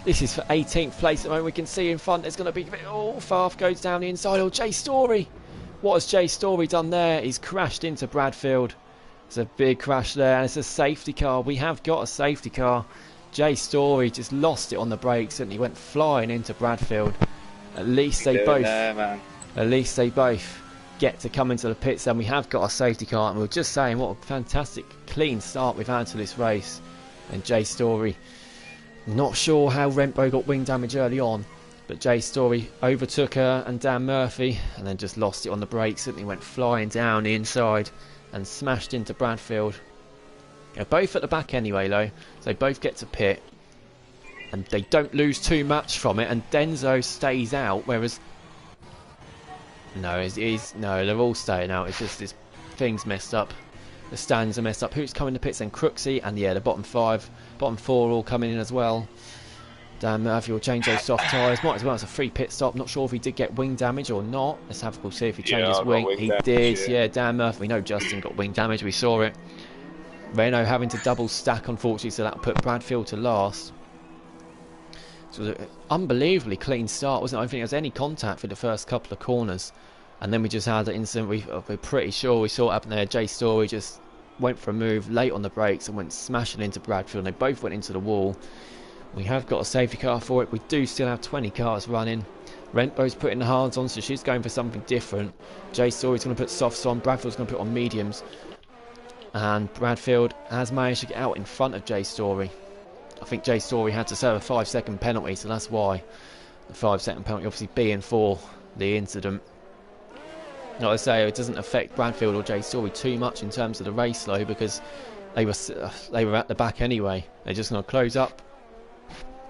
This is for 18th place at the moment. We can see in front there's going to be... Oh, Farf goes down the inside. Oh, Jay Story. What has Jay Story done there? He's crashed into Bradfield. It's a big crash there. And it's a safety car. We have got a safety car. Jay Story just lost it on the brakes and he went flying into Bradfield. At least they both... At least they both get to come into the pits, and we have got a safety car. And we were just saying what a fantastic clean start we've had to this race. And Jay Story... Not sure how Rentbo got wing damage early on, but Jay Story overtook her and Dan Murphy and then just lost it on the brakes and he went flying down the inside and smashed into Bradfield. They're both at the back anyway though, so they both get to pit and they don't lose too much from it, and Denzo stays out, whereas no, they're all staying out. It's just this thing's messed up. The stands are messed up. Who's coming to pits then? Crooksy and yeah, the bottom 4 all coming in as well. Dan Murphy will change those soft tyres. Might as well. It's a free pit stop. Not sure if he did get wing damage or not. We'll see if he changes wing. He did. Yeah, Dan Murphy. We know Justin got wing damage. We saw it. Renault having to double stack, unfortunately, so that put Bradfield to last. So it was an unbelievably clean start, wasn't it? I don't think there was any contact for the first couple of corners. And then we just had that incident. We're pretty sure we saw it happen there. Jay Story just went for a move late on the brakes and went smashing into Bradfield. And they both went into the wall. We have got a safety car for it. We do still have 20 cars running. Rentbo's putting the hards on, so she's going for something different. Jay Story's going to put softs on. Bradfield's going to put on mediums. And Bradfield has managed to get out in front of Jay Story. I think Jay Story had to serve a 5-second penalty, so that's why the 5-second penalty obviously being for the incident. Like I say, it doesn't affect Bradfield or Jay Story too much in terms of the race though, because they were at the back anyway. They're just going to close up.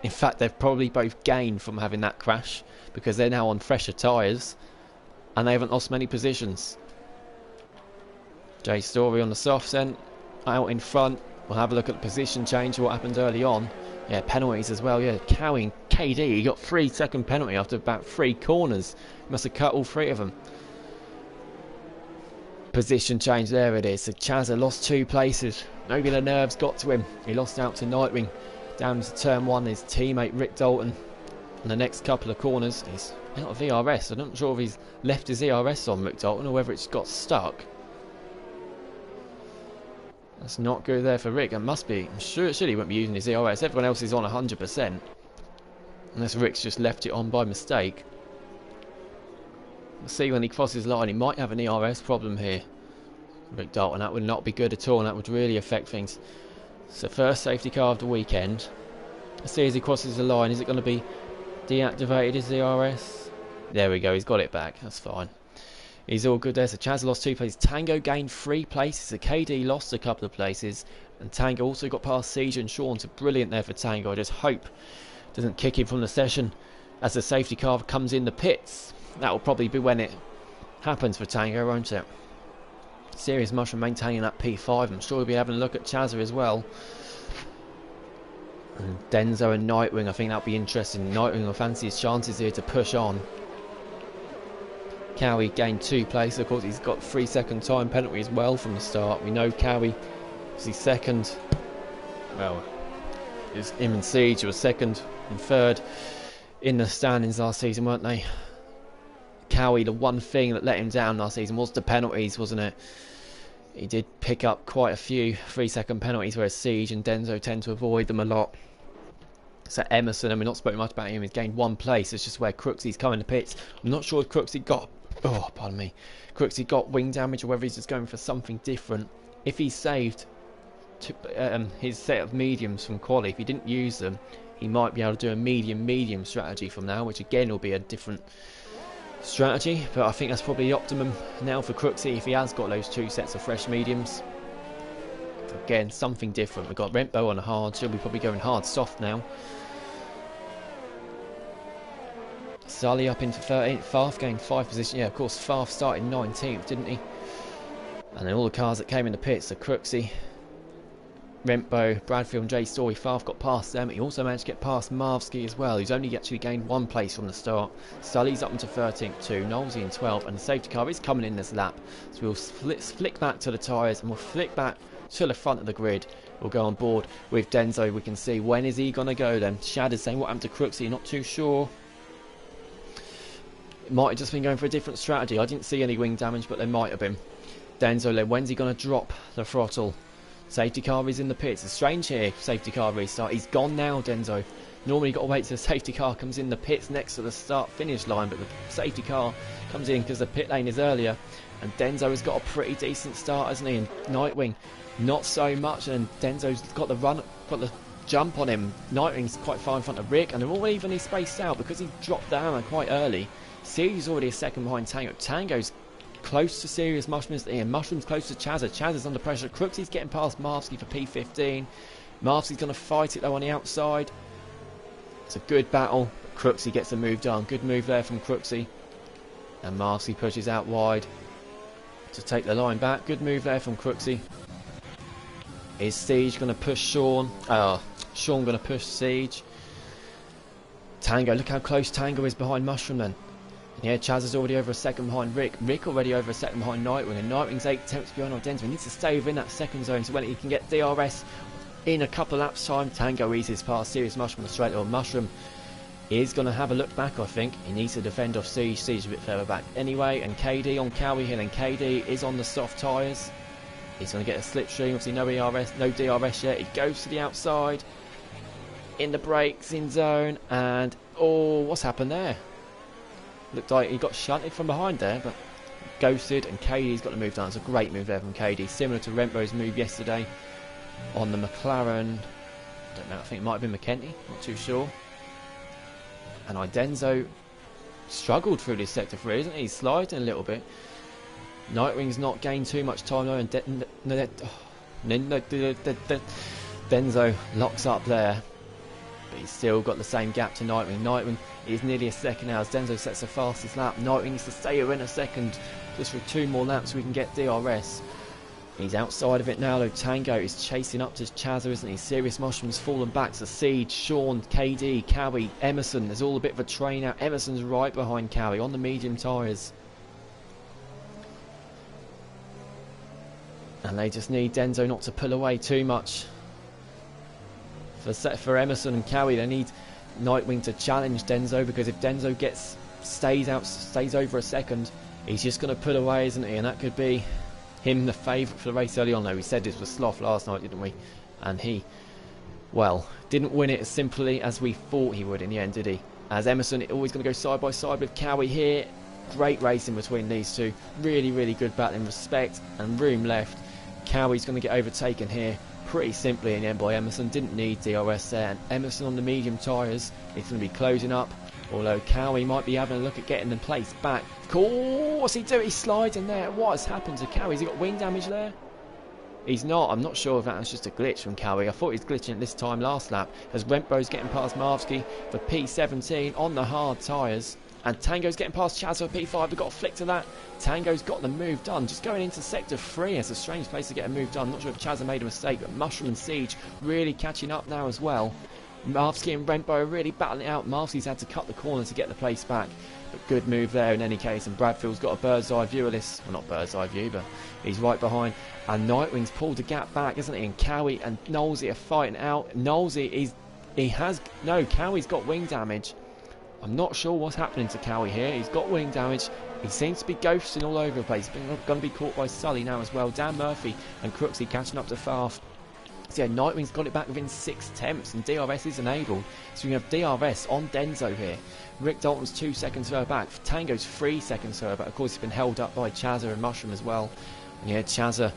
In fact, they've probably both gained from having that crash because they're now on fresher tyres and they haven't lost many positions. Jay Story on the softs then, out in front. We'll have a look at the position change, what happened early on. Yeah, penalties as well. Yeah, Cowie and KD, he got 3-second penalty after about 3 corners. He must have cut all 3 of them. Position change, there it is. So Chazza lost 2 places. Maybe the nerves got to him. He lost out to Nightwing. Down to turn 1, his teammate Rick Dalton. And the next couple of corners, he's out of ERS. I'm not sure if he's left his ERS on Rick Dalton or whether it's got stuck. That's not good there for Rick. It must be. I'm sure he won't be using his ERS. Everyone else is on 100%. Unless Rick's just left it on by mistake. We'll see when he crosses the line. He might have an ERS problem here. Rick Dalton. That would not be good at all. And that would really affect things. So first safety car of the weekend. Let's see as he crosses the line. Is it going to be deactivated, his ERS? There we go. He's got it back. That's fine. He's all good there. So Chaz lost 2 places. Tango gained 3 places. So KD lost a couple of places. And Tango also got past Siege and Sean. So brilliant there for Tango. I just hope doesn't kick him from the session as the safety car comes in the pits. That will probably be when it happens for Tango, won't it? Serious Mushroom maintaining that P5. I'm sure we'll be having a look at Chazza as well. And Denzo and Nightwing, I think that'll be interesting. Nightwing will fancy his chances here to push on. Cowie gained 2 places. Of course, he's got 3-second time penalty as well from the start. We know Cowie was his second. Well, it was him and Siege who was 2nd and 3rd in the standings last season, weren't they? Cowie, the one thing that let him down last season was the penalties, wasn't it? He did pick up quite a few 3-second penalties, whereas Siege and Denzo tend to avoid them a lot. So Emerson, and we're not spoken much about him, he's gained 1 place. It's just where Crooksy's coming to pits. I'm not sure if Crooksy got... Oh, pardon me. Crooksy got wing damage or whether he's just going for something different. If he's saved his set of mediums from quali. If he didn't use them, he might be able to do a medium strategy from now, which again will be a different strategy, but I think that's probably the optimum now for Crooksy if he has got those 2 sets of fresh mediums. Again, something different. We've got Rempo on a hard, she'll be probably going hard soft now. Sully up into 13th, Farf gained 5 position. Yeah, of course, Farf started 19th, didn't he? And then all the cars that came in the pits, so Crooksy, Rempo, Bradfield and Jay Story. Farf got past them. He also managed to get past Marvsky as well, who's only actually gained 1 place from the start. Sully's up into 13th too, Knowlesy in 12th, and the safety car is coming in this lap. So we'll flick back to the tyres and we'll flick back to the front of the grid. We'll go on board with Denzo. We can see when is he going to go then. Shad is saying what happened to Crooksy, not too sure. It might have just been going for a different strategy. I didn't see any wing damage, but there might have been. Denzo then, when's he going to drop the throttle? Safety car is in the pits. It's strange here, safety car restart. He's gone now, Denzo. Normally you've got to wait till the safety car comes in the pits next to the start-finish line, but the safety car comes in because the pit lane is earlier. And Denzo has got a pretty decent start, hasn't he? And Nightwing, not so much. And Denzo's got the run, got the jump on him. Nightwing's quite far in front of Rick, and they're all evenly spaced out because he dropped down quite early. Sirius already a second behind Tango. Tango's close to Serious Mushrooms here. Mushrooms close to Chazza. Chazza's under pressure. Crooksy's getting past Marvsky for P15. Marvsky's going to fight it though on the outside. It's a good battle. Crooksy gets a move done. Good move there from Crooksy. And Marvsky pushes out wide to take the line back. Good move there from Crooksy. Is Siege going to push Sean? Sean going to push Siege. Tango, look how close Tango is behind Mushroom then. Yeah, Chaz is already over a second behind Rick. Rick already over a second behind Nightwing. And Nightwing's 8 tenths behind Identity. He needs to stay within that second zone so when he can get DRS in a couple of laps time. Tango eases past Serious Mushroom on the straight. Or Mushroom is going to have a look back, I think. He needs to defend off Siege. Siege a bit further back anyway. And KD on Cowie Hill. And KD is on the soft tyres. He's going to get a slipstream. Obviously no ERS, no DRS yet. He goes to the outside. In the brakes, in zone. And, oh, what's happened there? Looked like he got shunted from behind there, but ghosted, and KD's got the move done. It's a great move there from KD, similar to Rempo's move yesterday on the McLaren. Don't know, I think it might have been McKenty, not too sure. And Idenzo struggled through this sector 3, isn't he? He's sliding a little bit. Nightwing's not gained too much time though, and Denzo locks up there. But he's still got the same gap to Nightwing. Nightwing is nearly a second now as Denzo sets the fastest lap. Nightwing needs to stay in a second just for 2 more laps so we can get DRS. He's outside of it now though. Tango is chasing up to Chazza, isn't he? Serious Mushroom's fallen back to Siege, Sean, KD, Cowie, Emerson. There's all a bit of a train out. Emerson's right behind Cowie on the medium tyres. And they just need Denzo not to pull away too much. For Emerson and Cowie, they need Nightwing to challenge Denzo, because if Denzo stays over a second, he's just going to pull away, isn't he? And that could be him the favourite for the race early on. Though we said this was Sloth last night, didn't we? And he, well, didn't win it as simply as we thought he would in the end, did he? As Emerson always going to go side by side with Cowie here. Great racing between these two. Really, really good battling, respect and room left. Cowie's going to get overtaken here pretty simply in the end by Emerson. Didn't need DRS there, and Emerson on the medium tyres is going to be closing up, although Cowie might be having a look at getting the place back. What's he doing? He's sliding there. What has happened to Cowie? Has he got wing damage there? He's not. I'm not sure if that was just a glitch from Cowie. I thought he was glitching at this time last lap, as Rempo's getting past Marvsky for P17 on the hard tyres. And Tango's getting past Chaz for P5. We've got a flick to that. Tango's got the move done. Just going into sector 3. It's a strange place to get a move done. I'm not sure if Chaz made a mistake, but Mushroom and Siege really catching up now as well. Marvsky and Rempo are really battling it out. Marvsky's had to cut the corner to get the place back. But good move there in any case. And Bradfield's got a bird's eye view of this. Well, not bird's eye view, but he's right behind. And Nightwing's pulled the gap back, isn't he? And Cowie and Knowlesy are fighting out. Knowlesy Cowie's got wing damage. I'm not sure what's happening to Cowie here. He's got wing damage. He seems to be ghosting all over the place. He's going to be caught by Sully now as well. Dan Murphy and Crooksy catching up to Farf. So yeah, Nightwing's got it back within 6 tenths, and DRS is enabled. So we have DRS on Denzo here. Rick Dalton's 2 seconds further back. Tango's 3 seconds further back. Of course, he's been held up by Chazza and Mushroom as well. And yeah, Chazza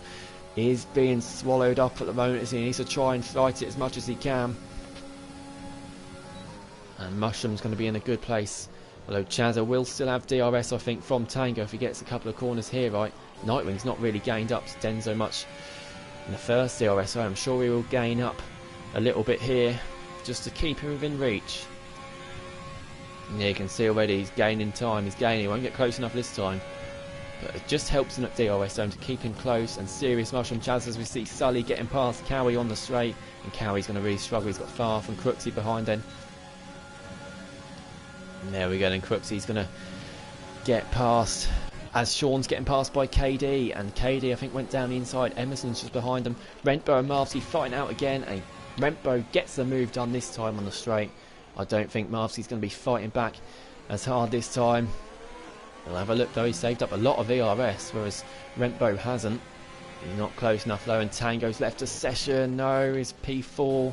is being swallowed up at the moment as he needs to try and fight it as much as he can. And Mushroom's going to be in a good place. Although Chazza will still have DRS, I think, from Tango if he gets a couple of corners here, right? Nightwing's not really gained up to Denzo much in the first DRS, so I'm sure he will gain up a little bit here just to keep him within reach. And yeah, you can see already he's gaining time. He's gaining. He won't get close enough this time. But it just helps him at DRS zone to keep him close. And Serious Mushroom Chazza, as we see Sully getting past Cowie on the straight. And Cowie's going to really struggle. He's got far from Crooksy behind then. And there we go, then Crooksy's going to get past as Sean's getting passed by KD, and KD I think went down the inside. Emerson's just behind them. Rentbo and Marvsey fighting out again, and Rentbo gets the move done this time on the straight. I don't think Marvsey's going to be fighting back as hard this time. We'll have a look though, he saved up a lot of ERS, whereas Rentbo hasn't. He's not close enough though, and Tango's left a session. No, he's P4.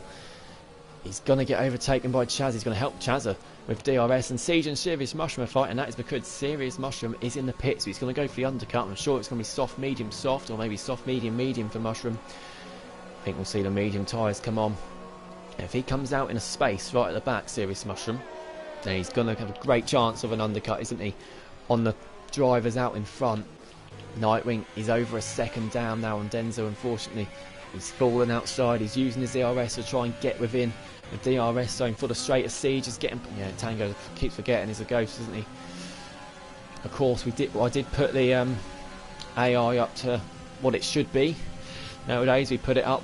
He's going to get overtaken by Chaz. He's going to help Chazza with DRS, and Siege and Serious Mushroom are fighting. And that is because Serious Mushroom is in the pit, so he's going to go for the undercut. I'm sure it's going to be soft, medium, soft, or maybe soft, medium, medium for Mushroom. I think we'll see the medium tyres come on. If he comes out in a space right at the back, Serious Mushroom, then he's going to have a great chance of an undercut, isn't he? On the drivers out in front. Nightwing is over a second down now on Denzo, unfortunately. He's fallen outside. He's using his DRS to try and get within the DRS zone for the straight. As Siege is getting, yeah, Tango keeps forgetting he's a ghost, isn't he? Of course, I did put the AI up to what it should be. Nowadays, we put it up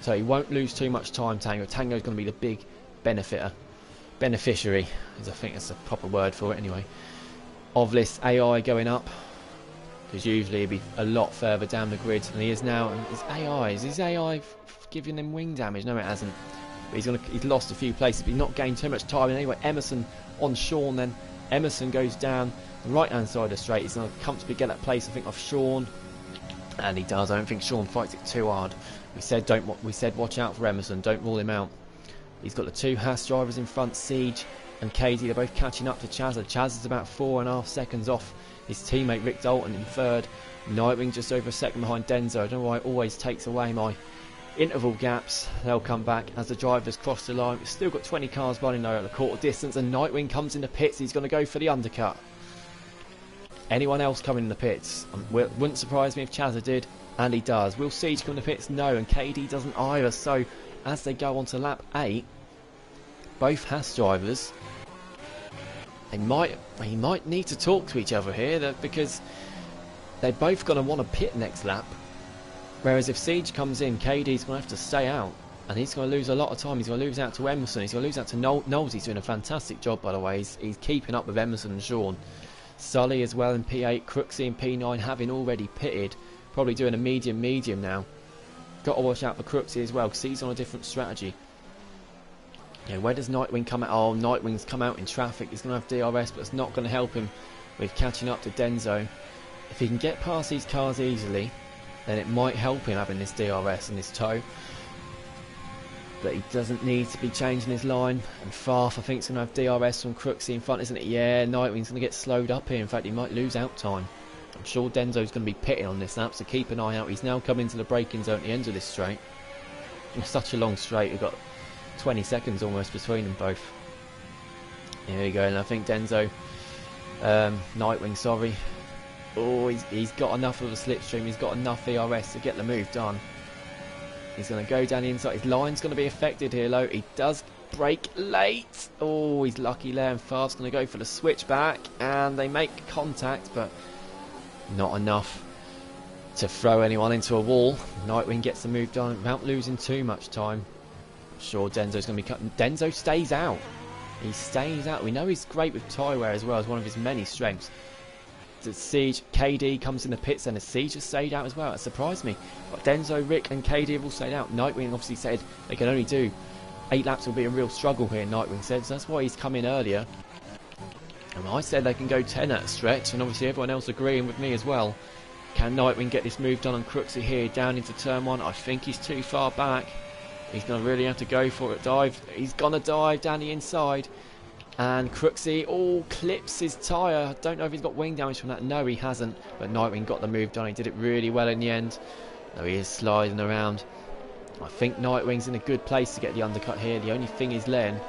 so he won't lose too much time. Tango's going to be the big beneficiary, as I think that's a proper word for it anyway, of this AI going up. Because usually he'd be a lot further down the grid than he is now. And is his AI giving him wing damage? No, it hasn't. But he's lost a few places, but he's not gained too much time. And anyway, Emerson on Sean then. Emerson goes down the right hand side of the straight. He's going to comfortably get that place, I think, off Sean. And he does. I don't think Sean fights it too hard. We said watch out for Emerson, don't rule him out. He's got the two Haas drivers in front, Siege and KD. They're both catching up to Chazza. Chazza's about 4.5 seconds off his teammate Rick Dalton in third. Nightwing just over a second behind Denzo. I don't know why it always takes away my interval gaps. They'll come back as the drivers cross the line. We've still got 20 cars running though at the quarter distance, and Nightwing comes in the pits. He's going to go for the undercut. Anyone else coming in the pits? Wouldn't surprise me if Chazza did, and he does. Will Siege come in the pits? No, and KD doesn't either. So as they go on to lap 8, both Haas drivers, he might need to talk to each other here, because they're both going to want to pit next lap. Whereas if Siege comes in, KD's going to have to stay out, and he's going to lose a lot of time. He's going to lose out to Emerson. He's going to lose out to Knowles. He's doing a fantastic job, by the way. He's keeping up with Emerson and Sean. Sully as well in P8, Crooksy in P9, having already pitted. Probably doing a medium now. Got to watch out for Crooksy as well, because he's on a different strategy. Yeah, where does Nightwing come out? Oh, Nightwing's come out in traffic. He's going to have DRS, but it's not going to help him with catching up to Denzo. If he can get past these cars easily, then it might help him having this DRS and this tow. But he doesn't need to be changing his line. And Farf, I think, is going to have DRS from Crooksy in front, isn't it? Yeah, Nightwing's going to get slowed up here. In fact, he might lose out time. I'm sure Denzo's going to be pitting on this lap, so keep an eye out. He's now come into the braking zone at the end of this straight. It's such a long straight. We've got 20 seconds almost between them both. Here we go, and I think Denzo, Nightwing, sorry. Oh, he's got enough of a slipstream. He's got enough ERS to get the move done. He's going to go down the inside. His line's going to be affected here, though. He does brake late. Oh, he's lucky there. And Farf's going to go for the switchback. And they make contact, but not enough to throw anyone into a wall. Nightwing gets the move done without losing too much time. I'm sure Denzo's going to be cutting. Denzo stays out. He stays out. We know he's great with tyre wear as well, as one of his many strengths. Siege, KD comes in the pits, and the Siege has stayed out as well. That surprised me. But Denzo, Rick and KD have all stayed out. Nightwing obviously said they can only do 8 laps. Will be a real struggle here, Nightwing said. So that's why he's come in earlier. And I said they can go 10 at a stretch, and obviously everyone else agreeing with me as well. Can Nightwing get this move done on Crooksy here, down into turn 1? I think he's too far back. He's going to really have to go for it. Dive. He's going to dive down the inside. And Crooksy, clips his tyre. I don't know if he's got wing damage from that. No, he hasn't. But Nightwing got the move done. He did it really well in the end. No, he is sliding around. I think Nightwing's in a good place to get the undercut here. The only thing is, Len,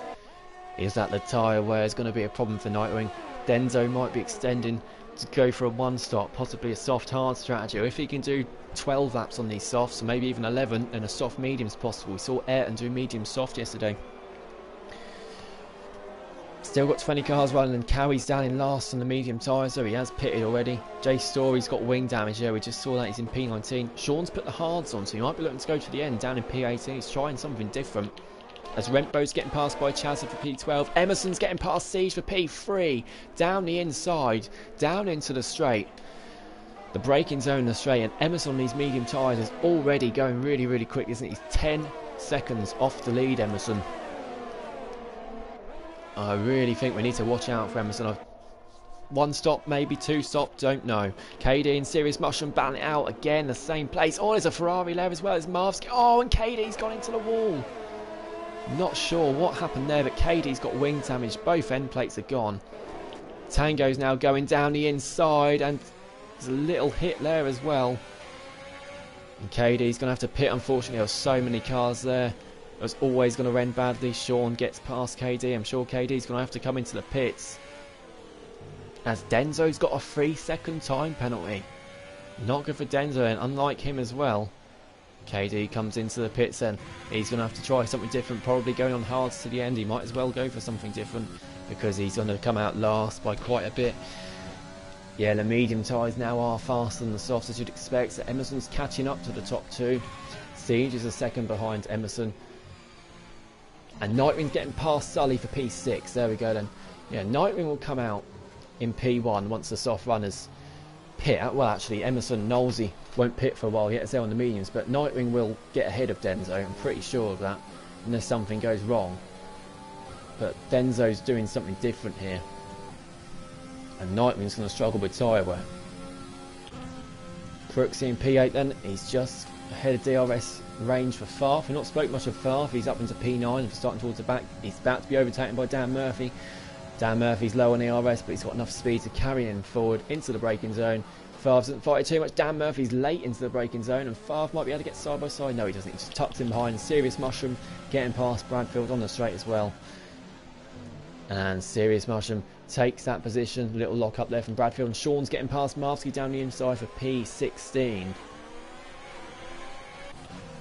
is that the tyre wear is going to be a problem for Nightwing. Denzo might be extending to go for a one stop, possibly a soft hard strategy. Or if he can do 12 laps on these softs, or maybe even 11, then a soft medium is possible. We saw Ayrton do medium soft yesterday. Still got 20 cars running, and Cowie's down in last on the medium tyres, so he has pitted already. Jay Story's got wing damage here, we just saw that, he's in P19. Sean's put the hards on, so he might be looking to go to the end down in P18. He's trying something different. As Rentbo's getting passed by Chazza for P12. Emerson's getting past Siege for P3. Down the inside, down into the straight. The braking zone in the straight, and Emerson on these medium tyres is already going really, really quick, isn't he? He's 10 seconds off the lead, Emerson. I really think we need to watch out for Emerson. One stop, maybe two stop, don't know. KD and Serious Mushroom battle it out again, the same place. Oh, there's a Ferrari there as well as Marv's. Oh, and KD's gone into the wall. Not sure what happened there, but KD's got wing damage. Both end plates are gone. Tango's now going down the inside, and there's a little hit there as well. And KD's going to have to pit, unfortunately. There were so many cars there. It was always going to end badly. Sean gets past KD. I'm sure KD's going to have to come into the pits. As Denzo's got a 3-second time penalty. Not good for Denzo, and unlike him as well. KD comes into the pits then. He's going to have to try something different, probably going on hards to the end. He might as well go for something different because he's going to come out last by quite a bit. Yeah, the medium tyres now are faster than the softs, as you'd expect. So Emerson's catching up to the top two. Siege is a second behind Emerson. And Nightwing's getting past Sully for P6. There we go then. Yeah, Nightwing will come out in P1 once the soft runners pit. Well, actually, Emerson and Knowlesy won't pit for a while yet as they're on the mediums, but Nightwing will get ahead of Denzo. I'm pretty sure of that, unless something goes wrong. But Denzo's doing something different here. And Nightwing's going to struggle with tyre wear. Crooksy in P8 then. He's just ahead of DRS range for Farf. We've not spoke much of Farf. He's up into P9 and starting towards the back. He's about to be overtaken by Dan Murphy. Dan Murphy's low on ERS, but he's got enough speed to carry him forward into the braking zone. Farf doesn't fight it too much. Dan Murphy's late into the braking zone, and Farf might be able to get side by side. No, he doesn't. He just tucks him behind. Serious Mushroom getting past Bradfield on the straight as well. And Serious Mushroom takes that position. Little lock up there from Bradfield. And Sean's getting past Marfsky down the inside for P16.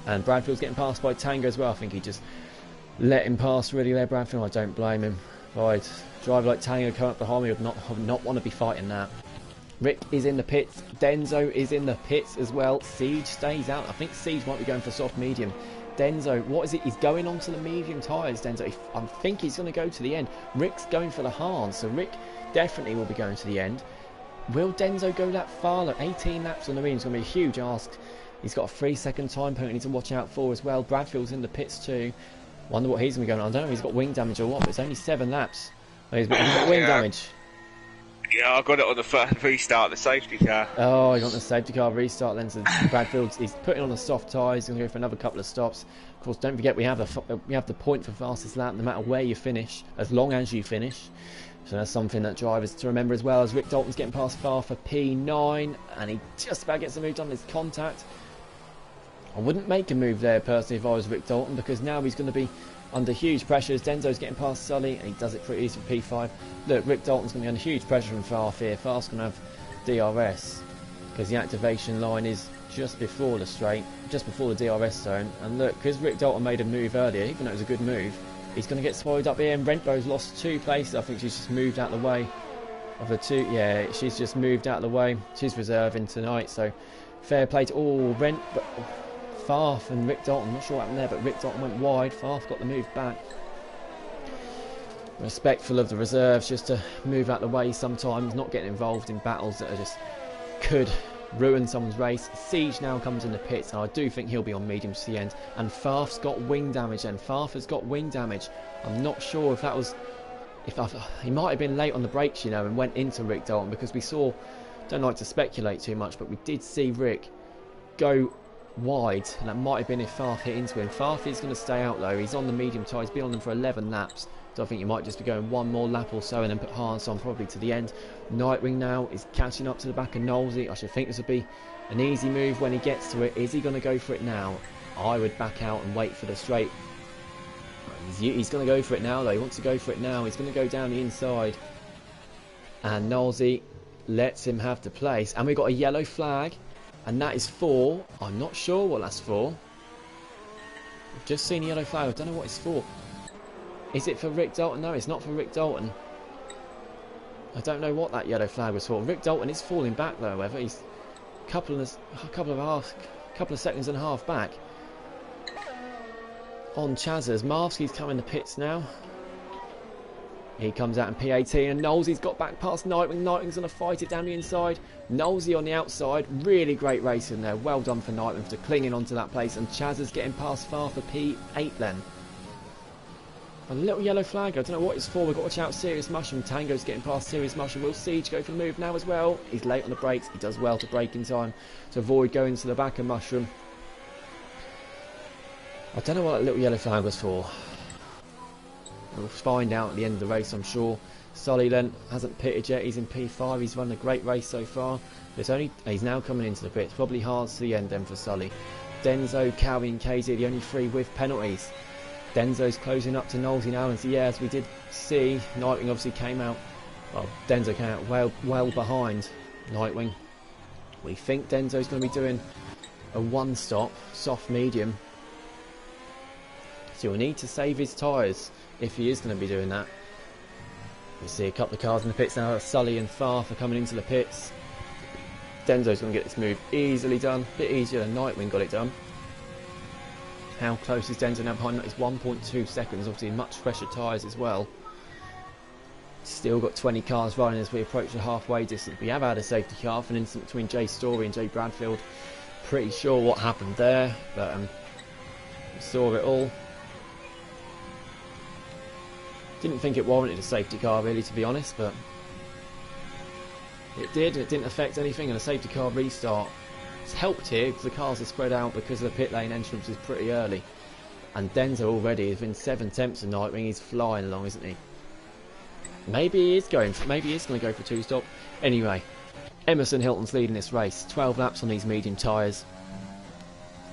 And Bradfield's getting passed by Tango as well. I think he just let him pass really there, Bradfield. I don't blame him. If I'd drive like Tango come up behind me, I would not want to be fighting that. Rick is in the pits. Denzo is in the pits as well. Siege stays out. I think Siege might be going for soft medium. Denzo, what is it? He's going on to the medium tyres, Denzo. I think he's going to go to the end. Rick's going for the hard, so Rick definitely will be going to the end. Will Denzo go that far? Look, 18 laps on the medium is going to be a huge ask. He's got a 3-second time penalty to watch out for as well. Bradfield's in the pits too. Wonder what he's going to be going on. I don't know if he's got wing damage or what, but it's only 7 laps. Oh, he's got wing damage. Yeah, I got it on the first restart, the safety car. Oh, he got the safety car restart then. So Bradfield's he's putting on a soft tyre. He's going to go for another couple of stops. Of course, don't forget we have the point for fastest lap, no matter where you finish, as long as you finish. So that's something that drivers to remember as well. As Rick Dalton's getting past Far for P9, and he just about gets a move on his contact. I wouldn't make a move there personally if I was Rick Dalton, because now he's going to be under huge pressure. As Denzo's getting past Sully, and he does it pretty easy for P5. Look, Rick Dalton's going to be under huge pressure from Farf here. Farf's going to have DRS because the activation line is just before the straight, just before the DRS zone. And look, because Rick Dalton made a move earlier, even though it was a good move, he's going to get swallowed up here. And Rentbo's lost 2 places. I think she's just moved out of the way of the 2. Yeah, she's just moved out of the way. She's reserving tonight, so fair play to all. Farf and Rick Dalton, not sure what happened there, but Rick Dalton went wide. Farf got the move back. Respectful of the reserves, just to move out the way sometimes, not getting involved in battles that are just could ruin someone's race. Siege now comes in the pits, and I do think he'll be on mediums to the end. And Farf's got wing damage, and Farf has got wing damage. I'm not sure if that was... he might have been late on the brakes, you know, and went into Rick Dalton, because we saw... Don't like to speculate too much, but we did see Rick go wide, and that might have been if Farf hit into him. Farf is going to stay out though. He's on the medium tyre. He's been on them for 11 laps. So I think you might just be going one more lap or so and then put Hans on probably to the end. Nightwing now is catching up to the back of Knowlesy. I should think this would be an easy move when he gets to it. Is he going to go for it now? I would back out and wait for the straight. He's going to go for it now though. He wants to go for it now. He's going to go down the inside. And Knowlesy lets him have the place. And we've got a yellow flag. And that is for... I'm not sure what that's for. I've just seen a yellow flag. I don't know what it's for. Is it for Rick Dalton? No, it's not for Rick Dalton. I don't know what that yellow flag was for. Rick Dalton is falling back though, however. He's a couple of seconds and a half back. On Chazers. Marvsky's coming to pits now. He comes out in P18 and Knowlesy's got back past Nightwing. Nightwing's going to fight it down the inside. Knowlesy on the outside. Really great racing there. Well done for Nightwing for clinging onto that place. And Chazers getting past far for P8 then. A little yellow flag. I don't know what it's for. We've got to watch out. Serious Mushroom. Tango's getting past Serious Mushroom. Will Siege go for the move now as well? He's late on the brakes. He does well to brake in time to avoid going to the back of Mushroom. I don't know what that little yellow flag was for. We'll find out at the end of the race, I'm sure. Sully then hasn't pitted yet. He's in P5. He's run a great race so far. He's now coming into the pits. Probably hard to the end then for Sully. Denzo, Cowie and KZ, the only three with penalties. Denzo's closing up to Knowlesy now. And so, yeah, as we did see, Nightwing obviously came out. Well, Denzo came out well behind Nightwing. We think Denzo's going to be doing a one-stop, soft medium. So he'll need to save his tyres if he is going to be doing that. We see a couple of cars in the pits now. Sully and Farf are coming into the pits. Denzo's going to get this move easily done. A bit easier than Nightwing got it done. How close is Denzo now behind? That is 1.2 seconds. Obviously much fresher tyres as well. Still got 20 cars running as we approach the halfway distance. We have had a safety car for an incident between Jay Story and Jay Bradfield. Pretty sure what happened there, but we saw it all. Didn't think it warranted a safety car really, to be honest, but it did. It didn't affect anything, and a safety car restart. It's helped here because the cars are spread out because the pit lane entrance is pretty early. And Denzo already has been 7 temps of Nightwing. He's flying along, isn't he? Maybe he is going to go for 2-stop. Anyway, Emerson Hilton's leading this race. 12 laps on these medium tyres.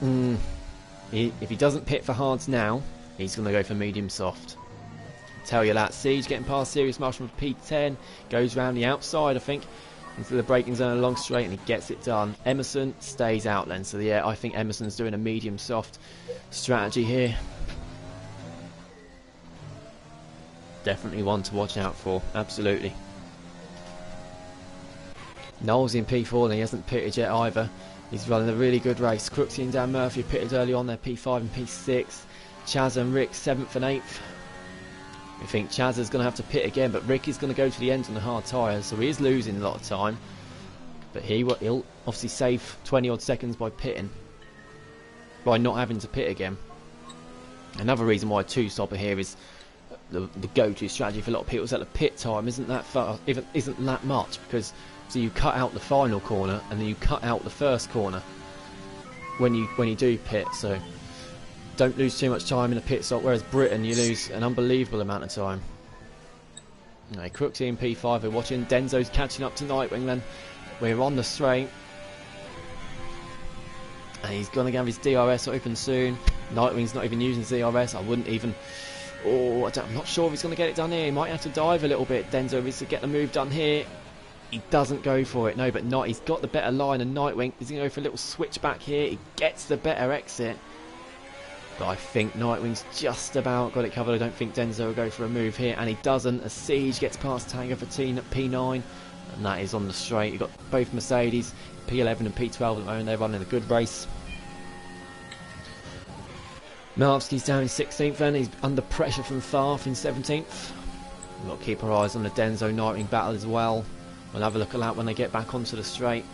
If he doesn't pit for hards now, he's going to go for medium soft. Tell you that. Siege getting past Serious Mushroom for P10. Goes round the outside, I think, into the braking zone along straight, and he gets it done. Emerson stays out then. So yeah, I think Emerson's doing a medium soft strategy here. Definitely one to watch out for. Absolutely. Knowles in P4 and he hasn't pitted yet either. He's running a really good race. Crooksy and Dan Murphy pitted early on. They're P5 and P6. Chaz and Rick 7th and 8th. We think Chaz is going to have to pit again, but Rick is going to go to the end on the hard tyres, so he is losing a lot of time. But he'll obviously save 20 odd seconds by pitting, by not having to pit again. Another reason why 2-stopper here is the go-to strategy for a lot of people is that the pit time isn't that much, because so you cut out the final corner and then you cut out the first corner when you do pit. So don't lose too much time in a pit stop, whereas Britain you lose an unbelievable amount of time. Anyway, Crooksy in P5 we're watching. Denzo's catching up to Nightwing then. We're on the straight. And he's going to have his DRS open soon. Nightwing's not even using his DRS. I wouldn't even... Oh, I'm not sure if he's going to get it done here. He might have to dive a little bit. Denzo needs to get the move done here. He doesn't go for it. No, but not. He's got the better line, and Nightwing is going to go for a little switch back here. He gets the better exit. But I think Nightwing's just about got it covered. I don't think Denzo will go for a move here, and he doesn't. A Siege gets past Tango for P9, and that is on the straight. You've got both Mercedes, P11 and P12 at the moment. They're running a good race. Marvsky's down in 16th then. He's under pressure from Farf in 17th. We've got to keep our eyes on the Denzo Nightwing battle as well. We'll have a look at that when they get back onto the straight.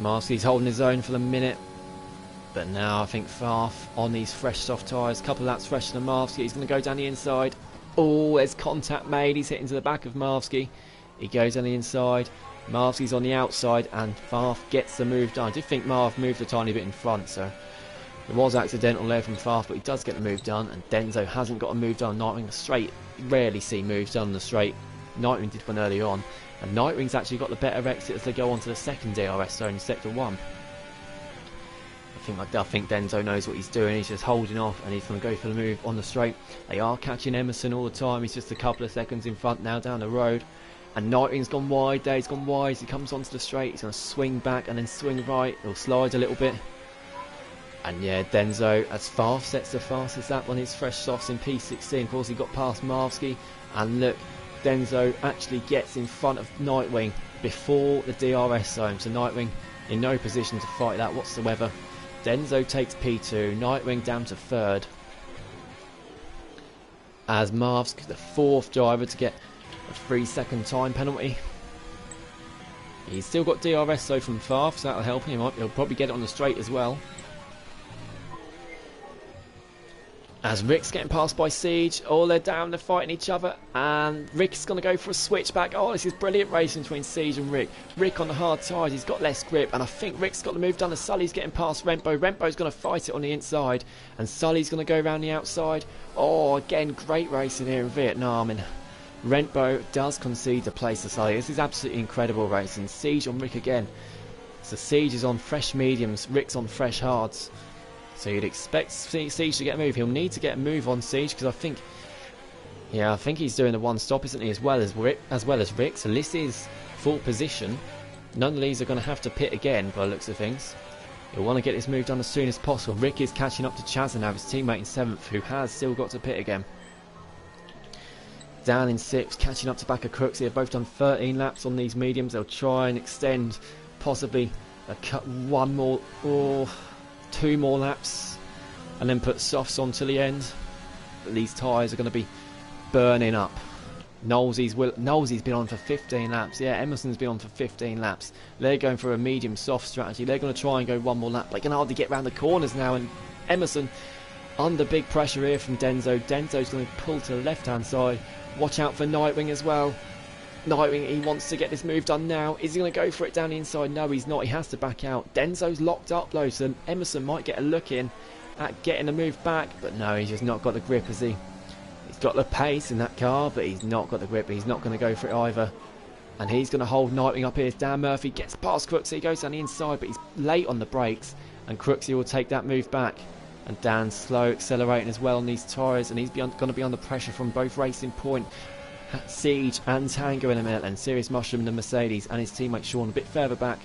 Marvsky's holding his own for the minute. But now I think Farf on these fresh soft tyres. Couple of laps fresher than Marvsky. He's going to go down the inside. Oh, there's contact made. He's hitting to the back of Marvsky. He goes on the inside. Marvsky's on the outside and Farf gets the move done. I do think Marv moved a tiny bit in front, so It was accidental there from Farf, but he does get the move done, and Denzo hasn't got a move done. Nightwing the straight, rarely see moves done on the straight. Nightwing did one early on, and Nightwing's actually got the better exit as they go on to the second DRS zone in Sector 1. I think Denzo knows what he's doing. He's just holding off, and he's going to go for the move on the straight. They are catching Emerson all the time. He's just a couple of seconds in front now down the road. And Nightwing's gone wide there. He's gone wide. He comes onto the straight. He's going to swing back and then swing right. He'll slide a little bit. And yeah, Denzo, as Farf sets the fastest lap on his fresh softs in P16. Of course, he got past Marvsky. And look, Denzo actually gets in front of Nightwing before the DRS zone. So Nightwing in no position to fight that whatsoever. Denzo takes P2, Nightwing down to 3rd. As Marvsky, the 4th driver to get a 3-second time penalty. He's still got DRS though from Farf, so that'll help him. He'll probably get it on the straight as well. As Rick's getting passed by Siege, all they're down, they're fighting each other, and Rick's going to go for a switchback. Oh, this is brilliant racing between Siege and Rick. Rick on the hard tyres, he's got less grip, and I think Rick's got the move done as Sully's getting past Rempo. Rempo's going to fight it on the inside, and Sully's going to go around the outside. Oh, again, great racing here in Vietnam, and Rempo does concede the place to Sully. This is absolutely incredible racing. Siege on Rick again. So Siege is on fresh mediums, Rick's on fresh hards. So you'd expect Siege to get a move. He'll need to get a move on Siege because I think he's doing the one stop, isn't he, as well as Rick. So this is full position. None of these are going to have to pit again by the looks of things. He'll want to get this move done as soon as possible. Rick is catching up to Chazza now, his teammate in 7th, who has still got to pit again. Dan in 6th, catching up to Backer Crooks. They've both done 13 laps on these mediums. They'll try and extend possibly one more or 2 more laps and then put softs on till the end. But these tyres are going to be burning up. Knowlesy's been on for 15 laps. Yeah, Emerson's been on for 15 laps. They're going for a medium soft strategy. They're going to try and go one more lap. They can hardly get around the corners now, and Emerson under big pressure here from Denzo. Denzo's going to pull to the left hand side. Watch out for Nightwing as well. Nightwing, he wants to get this move done now. Is he going to go for it down the inside? No, he's not. He has to back out. Denzo's locked up though, so Emerson might get a look in at getting the move back. But no, he's just not got the grip, has he? He's got the pace in that car, but he's not got the grip. He's not going to go for it either. And he's going to hold Nightwing up here. Dan Murphy gets past Crooksy. He goes down the inside, but he's late on the brakes. And Crooksy will take that move back. And Dan's slow accelerating as well on these tyres. And he's going to be under pressure from both Racing Point, Siege and Tango in a minute, and Serious Mushroom and the Mercedes and his teammate Sean a bit further back.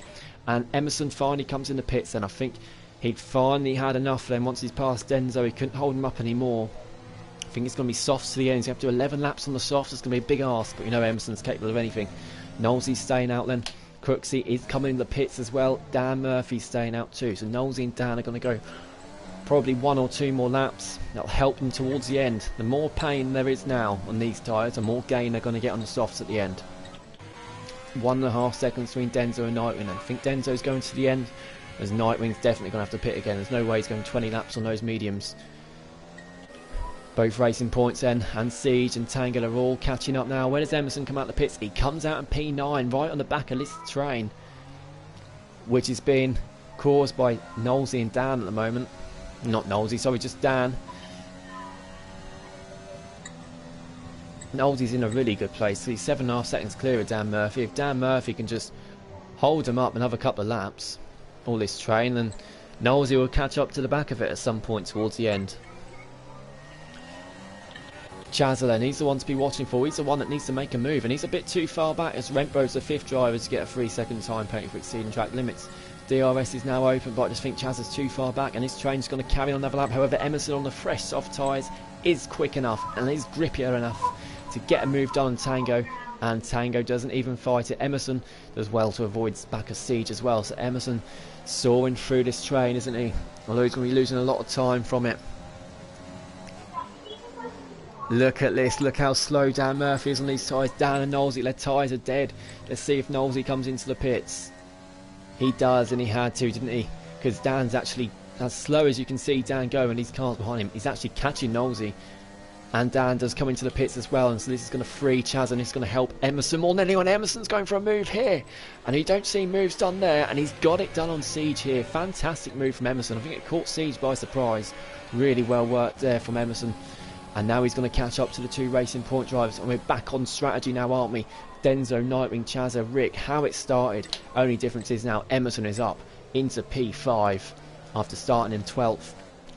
And Emerson finally comes in the pits, and I think he'd finally had enough then. Once he's past Denzo, he couldn't hold him up anymore. I think it's going to be softs to the end. You have to do 11 laps on the softs. It's going to be a big ask, but you know Emerson's capable of anything. Knowlesy's staying out then. Crooksy is coming in the pits as well. Dan Murphy's staying out too. So Knowlesy and Dan are going to go probably 1 or 2 more laps. That'll help them towards the end. The more pain there is now on these tyres, the more gain they're going to get on the softs at the end. 1.5 seconds between Denzo and Nightwing. I think Denzo's going to the end, as Nightwing's definitely going to have to pit again. There's no way he's going 20 laps on those mediums. Both Racing Points then, and Siege and Tangle are all catching up now. Where does Emerson come out of the pits? He comes out in P9, right on the back of this train, which is being caused by Knowlesy and Dan at the moment. Not Knowlesy, sorry, just Dan. Knowlesy's in a really good place. So he's 7.5 seconds clear of Dan Murphy. If Dan Murphy can just hold him up another couple of laps, all this train, then Knowlesy will catch up to the back of it at some point towards the end. Chazza, he's the one to be watching for. He's the one that needs to make a move, and he's a bit too far back as Rempo's the 5th driver to get a 3-second time penalty for exceeding track limits. DRS is now open, but I just think Chazza's too far back, and his train's going to carry on another lap. However, Emerson on the fresh soft tyres is quick enough and is grippier enough to get a move done on Tango, and Tango doesn't even fight it. Emerson does well to avoid back of Siege as well, so Emerson soaring through this train, isn't he? Although he's going to be losing a lot of time from it. Look at this, look how slow Dan Murphy is on these tyres. Dan and Knowlesy, their tyres are dead. Let's see if Knowlesy comes into the pits. He does, and he had to, didn't he? Because Dan's actually, as slow as you can see Dan go, and these cars behind him, he's actually catching Knowlesy. And Dander's coming to the pits as well, and so this is going to free Chaz, and it's going to help Emerson more than anyone. Emerson's going for a move here, and you don't see moves done there, and he's got it done on Siege here. Fantastic move from Emerson. I think it caught Siege by surprise. Really well worked there from Emerson. And now he's going to catch up to the two Racing Point drivers, and we're back on strategy now, aren't we? Denzo, Nightwing, Chazza, Rick, how it started. Only difference is now Emerson is up into P5 after starting in 12th.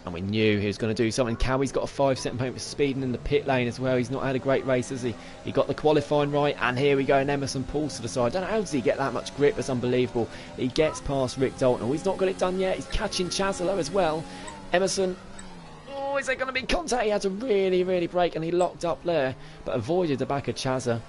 And we knew he was going to do something. Cowie's got a 5-second point for speeding in the pit lane as well. He's not had a great race, has he? He got the qualifying right, and here we go, and Emerson pulls to the side. I don't know how does he get that much grip. That's unbelievable. He gets past Rick Dalton. Oh, he's not got it done yet. He's catching Chazza as well. Emerson, oh, is there going to be contact? He had to really brake, and he locked up there, but avoided the back of Chazza.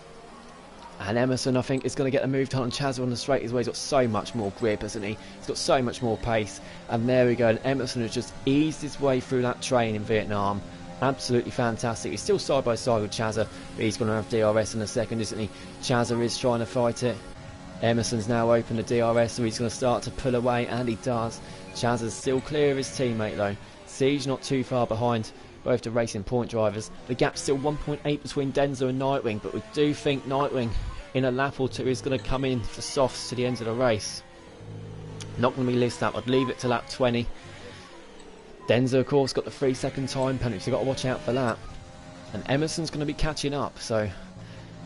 And Emerson, I think, is going to get the move done on Chazza on the straight as well. He's got so much more grip, hasn't he? He's got so much more pace. And there we go. And Emerson has just eased his way through that train in Vietnam. Absolutely fantastic. He's still side by side with Chazza, but he's going to have DRS in a second, isn't he? Chazza is trying to fight it. Emerson's now open the DRS, so he's going to start to pull away, and he does. Chazza's still clear of his teammate, though. Siege not too far behind both the Racing Point drivers. The gap's still 1.8 between Denzo and Nightwing, but we do think Nightwing in a lap or two is going to come in for softs to the end of the race. Not going to be list up. I'd leave it to lap 20. Denzo, of course, got the 3-second time penalty, so you've got to watch out for that. And Emerson's going to be catching up, so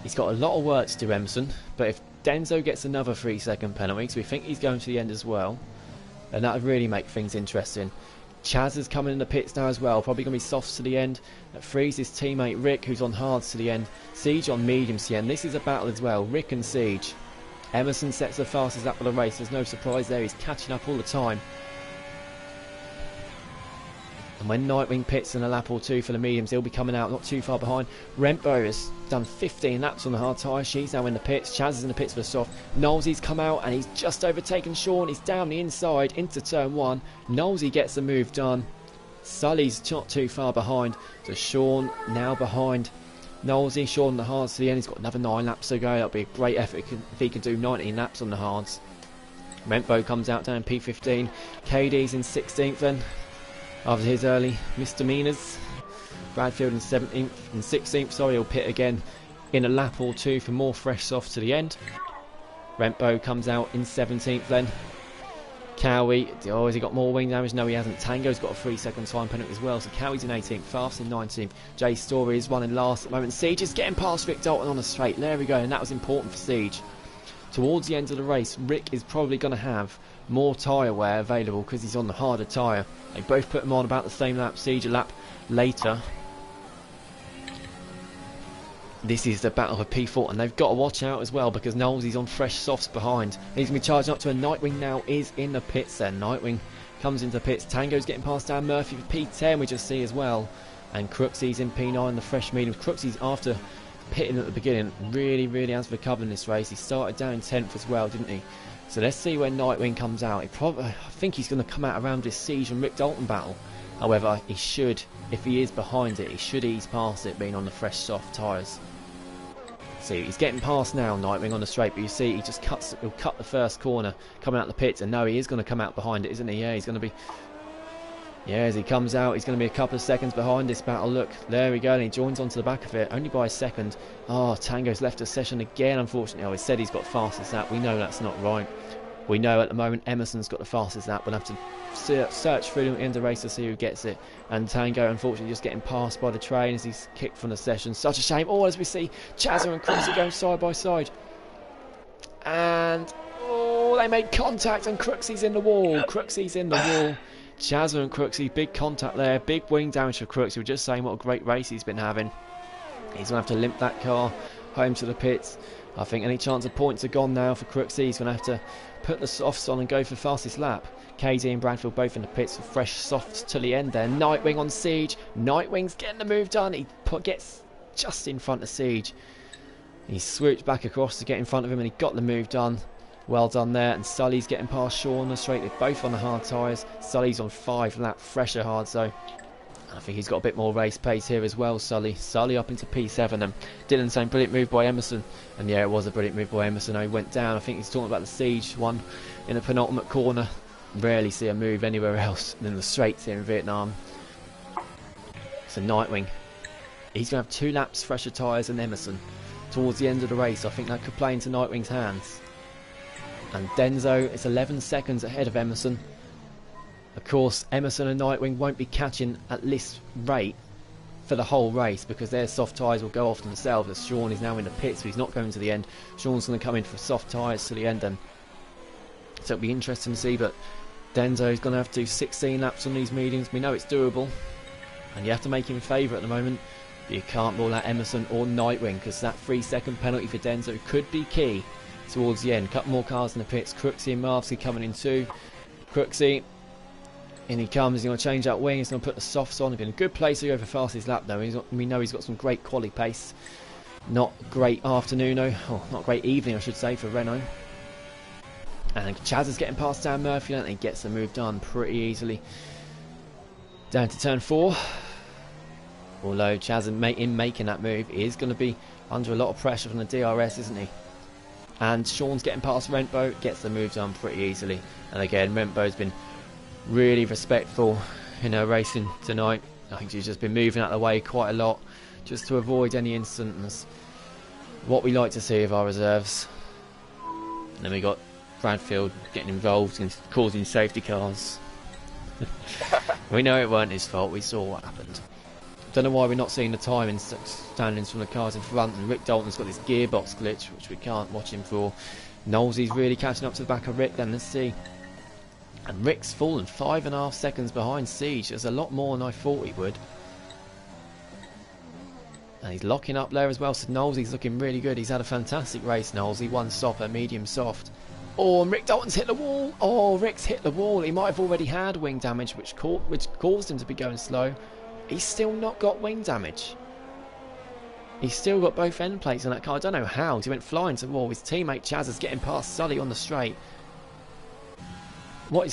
he's got a lot of work to do, Emerson. But if Denzo gets another 3-second penalty, so we think he's going to the end as well, and that would really make things interesting. Chaz is coming in the pits now as well, probably going to be softs to the end. That frees his teammate Rick, who's on hards to the end. Siege on mediums to the end. This is a battle as well, Rick and Siege. Emerson sets the fastest lap of the race, there's no surprise there, he's catching up all the time. And when Nightwing pits in a lap or two for the mediums, he'll be coming out not too far behind. Rempo has done 15 laps on the hard tyre. She's now in the pits. Chaz is in the pits for the soft. Knowlesy's come out and he's just overtaken Sean. He's down the inside into turn 1. Knowlesy gets the move done. Sully's not too far behind. So Sean now behind Knowlesy. Sean on the hards to the end. He's got another 9 laps to go. That'll be a great effort if he can do 19 laps on the hards. Rempo comes out down P15. KD's in 16th then, after his early misdemeanours. Bradfield in 17th and 16th, sorry, he'll pit again in a lap or two for more fresh soft to the end. Rempo comes out in 17th then. Cowie, oh, has he got more wing damage? No, he hasn't. Tango's got a 3-second time penalty as well, so Cowie's in 18th, Fast in 19th. Jay Story is running last at the moment. Siege is getting past Rick Dalton on a straight. There we go, and that was important for Siege. Towards the end of the race, Rick is probably going to have more tyre wear available because he's on the harder tyre. They both put him on about the same lap. Siege a lap later. This is the battle for P4, and they've got to watch out as well because Knowlesy's on fresh softs behind. He's going to be charging up to a Nightwing now is in the pits then. Nightwing comes into the pits. Tango's getting past Dan Murphy for P10, we just see as well. And Crooksy's in P9, the fresh medium. Crooksy's after pitting at the beginning really has recovered in this race. He started down in 10th as well, didn't he? So let's see when Nightwing comes out. I think he's going to come out around this Siege and Rick Dalton battle. However, he should, if he is behind it, he should ease past it being on the fresh soft tyres. See, he's getting past now, Nightwing on the straight, but you see he just he'll cut the first corner coming out the pits, and no, he is going to come out behind it, isn't he? Yeah, he's going to be. Yeah, as he comes out, he's going to be a couple of seconds behind this battle. Look, there we go, and he joins onto the back of it, only by a second. Oh, Tango's left a session again, unfortunately. Oh, he said he's got fastest lap. We know that's not right. We know at the moment Emerson's got the fastest lap. We'll have to search through at the end of the race to see who gets it. And Tango, unfortunately, just getting passed by the train as he's kicked from the session. Such a shame. Oh, as we see Chazza and Crooksy going side by side. And, oh, they made contact, and Crooksy's in the wall. Crooksy's in the wall. Chazza and Crooksy, big contact there, big wing damage for Crooksy. We're just saying what a great race he's been having. He's going to have to limp that car home to the pits. I think any chance of points are gone now for Crooksy. He's going to have to put the softs on and go for fastest lap. KD and Bradfield both in the pits for fresh softs till the end there. Nightwing on Siege. Nightwing's getting the move done. He gets just in front of Siege. He swooped back across to get in front of him, and he got the move done. Well done there. And Sully's getting past Shaw on the straight. They're both on the hard tyres. Sully's on 5 lap fresher hard, so I think he's got a bit more race pace here as well, Sully. Sully up into P7, and Dylan saying brilliant move by Emerson. And yeah, it was a brilliant move by Emerson. He went down. I think he's talking about the Siege one in the penultimate corner. Rarely see a move anywhere else than the straights here in Vietnam. So Nightwing He's going to have 2 laps fresher tyres than Emerson towards the end of the race. I think that could play into Nightwing's hands. And Denso is 11 seconds ahead of Emerson. Of course, Emerson and Nightwing won't be catching at this rate for the whole race because their soft tyres will go off themselves, as Sean is now in the pit, so he's not going to the end. Sean's going to come in for soft tyres to the end then. So it'll be interesting to see, but Denso is going to have to do 16 laps on these mediums. We know it's doable, and you have to make him favourite at the moment. But you can't rule out Emerson or Nightwing because that 3-second penalty for Denso could be key towards the end. Couple more cars in the pits. Crooksy and Marvsky coming in too. Crooksy, in he comes. He's going to change that wing. He's going to put the softs on. He's in a good place to go for fastest lap though. We know he's got some great quality pace. Not great afternoon though. Oh, not great evening I should say for Renault. And Chaz is getting past Dan Murphy and he gets the move done pretty easily. Down to turn 4. Although Chaz in making that move is going to be under a lot of pressure from the DRS, isn't he? And Sean's getting past Rentbo, gets the move done pretty easily. And again, Rentbo's been really respectful in her racing tonight. I think she's just been moving out of the way quite a lot just to avoid any incidents. What we like to see of our reserves. And then we got Bradfield getting involved in causing safety cars. We know it weren't his fault, we saw what happened. Don't know why we're not seeing the timing standings from the cars in front, and Rick Dalton's got this gearbox glitch which we can't watch him for. Knowlesy's really catching up to the back of Rick then, let's see. And Rick's fallen 5.5 seconds behind Siege. There's a lot more than I thought he would. And he's locking up there as well, so Knowlesy's looking really good. He's had a fantastic race, Knowlesy. One stopper, medium soft. Oh, and Rick Dalton's hit the wall. Oh, Rick's hit the wall. He might have already had wing damage, which caused him to be going slow. He's still not got wing damage. He's still got both end plates on that car. I don't know how. He went flying to the wall. His teammate Chaz is getting past Sully on the straight. I'm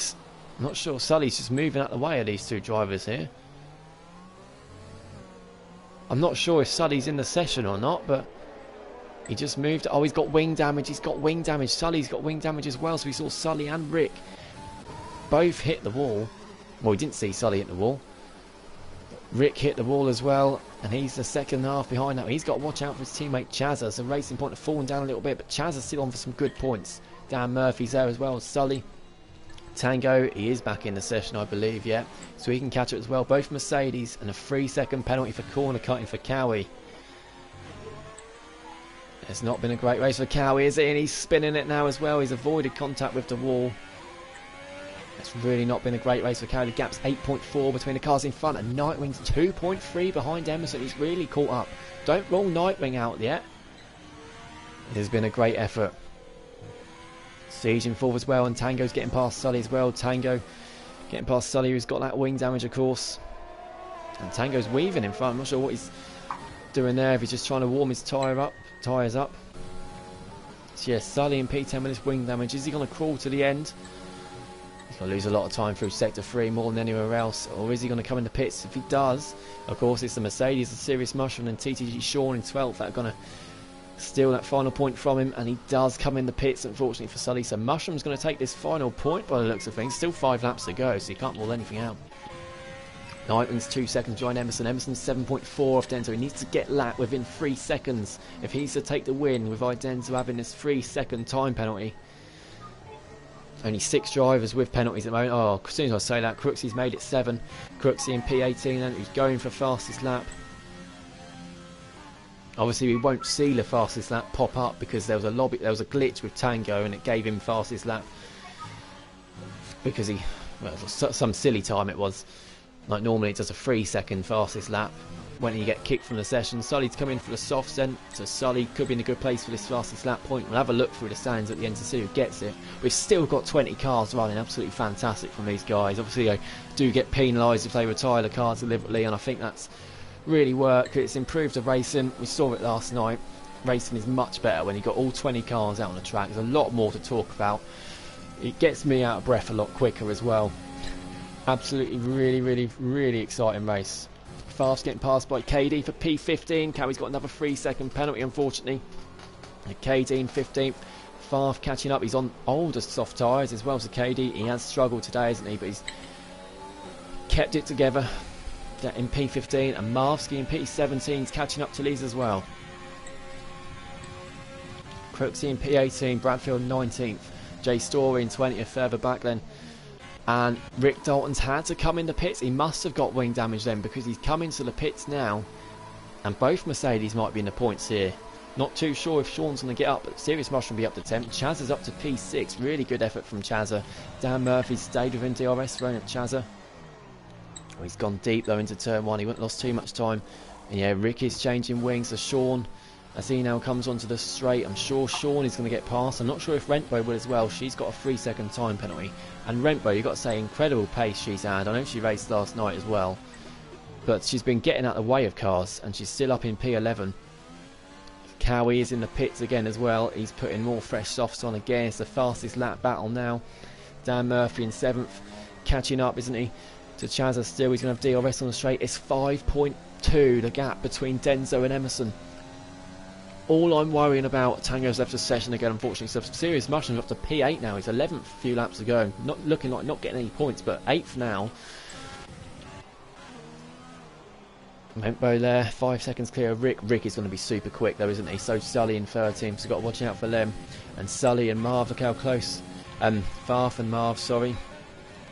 not sure. Sully's just moving out the way of these two drivers here. I'm not sure if Sully's in the session or not, but he just moved. Oh, he's got wing damage. He's got wing damage. Sully's got wing damage as well. So we saw Sully and Rick both hit the wall. Well, we didn't see Sully hit the wall. Rick hit the wall as well, and he's the second half behind now. He's got to watch out for his teammate Chazza. So Racing Point have fallen down a little bit, but Chazza's still on for some good points. Dan Murphy's there as well. Sully. Tango, he is back in the session, I believe, yeah. So he can catch it as well. Both Mercedes, and a 3-second penalty for corner cutting for Cowie. It's not been a great race for Cowie, is it? And he's spinning it now as well. He's avoided contact with the wall. It's really not been a great race for Cowie. The gap's 8.4 between the cars in front, and Nightwing's 2.3 behind Emerson. He's really caught up. Don't roll Nightwing out yet. It has been a great effort. Siege in fourth as well, and Tango's getting past Sully as well. Tango getting past Sully, who's got that wing damage, of course. And Tango's weaving in front. I'm not sure what he's doing there, if he's just trying to warm his tyres up. So yeah, Sully and P10 with this wing damage. Is he going to crawl to the end? He's going to lose a lot of time through Sector 3 more than anywhere else. Or is he going to come in the pits? If he does, of course, it's the Mercedes, the Serious Mushroom, and TTG Sean in 12th that are going to steal that final point from him. And he does come in the pits, unfortunately for Sully. So Mushroom's going to take this final point by the looks of things. Still 5 laps to go, so he can't rule anything out. Nightwing's 2 seconds behind Emerson. Emerson's 7.4 off Denso. He needs to get lap within 3 seconds if he's to take the win, with Denso having this 3-second time penalty. Only 6 drivers with penalties at the moment. Oh, as soon as I say that, Crooksy's made it 7. Crooksy in P18, and he's going for fastest lap. Obviously, we won't see the fastest lap pop up because there was a glitch with Tango, and it gave him fastest lap because some silly time it was. Like normally, it does a 3-second fastest lap when you get kicked from the session. Sully's come in for the soft then, so Sully could be in a good place for this fastest lap point. We'll have a look through the stands at the end to see who gets it. We've still got 20 cars running, absolutely fantastic from these guys. Obviously, they do get penalised if they retire the cars deliberately, and I think that's really worked. It's improved the racing. We saw it last night. Racing is much better when you've got all 20 cars out on the track. There's a lot more to talk about. It gets me out of breath a lot quicker as well. Absolutely, really exciting race. Fast getting passed by KD for P15. Cowie's got another 3-second penalty, unfortunately. KD in 15th. Farf catching up. He's on older soft tyres as well. So KD, he has struggled today, hasn't he? But he's kept it together. in P15, and Marvsky in P17 is catching up to Lees as well. Crooksey in P18, Bradfield 19th, Jay Story in 20th further back then. And Rick Dalton's had to come in the pits. He must have got wing damage then, because he's come into the pits now. And both Mercedes might be in the points here. Not too sure if Sean's going to get up, but Serious Mushroom will be up to 10th. Chaz is up to P6. Really good effort from Chazza. Dan Murphy stayed within DRS throwing at Chazza. Oh, he's gone deep though into turn 1. He won't lost too much time. And yeah, Rick is changing wings to Sean as he now comes onto the straight. I'm sure Sean is going to get past. I'm not sure if Rentbo will as well. She's got a 3-second time penalty. And Rentbo, you've got to say, incredible pace she's had. I know she raced last night as well, but she's been getting out of the way of cars, and she's still up in P11. Cowie is in the pits again as well. He's putting more fresh softs on again. It's the fastest lap battle now. Dan Murphy in 7th, catching up, isn't he, to Chazza still. He's going to have DRS on the straight. It's 5.2 the gap between Denzo and Emerson. All I'm worrying about, Tango's left the session again, unfortunately. So Serious Mushroom's up to P8 now. He's 11th, a few laps to go. Not looking like not getting any points, but 8th now. Mempo there, 5 seconds clear of Rick. Rick is going to be super quick though, isn't he? So Sully in 13th, so got to watch out for them. And Sully and Marv, look how close. Farf and Marv, sorry.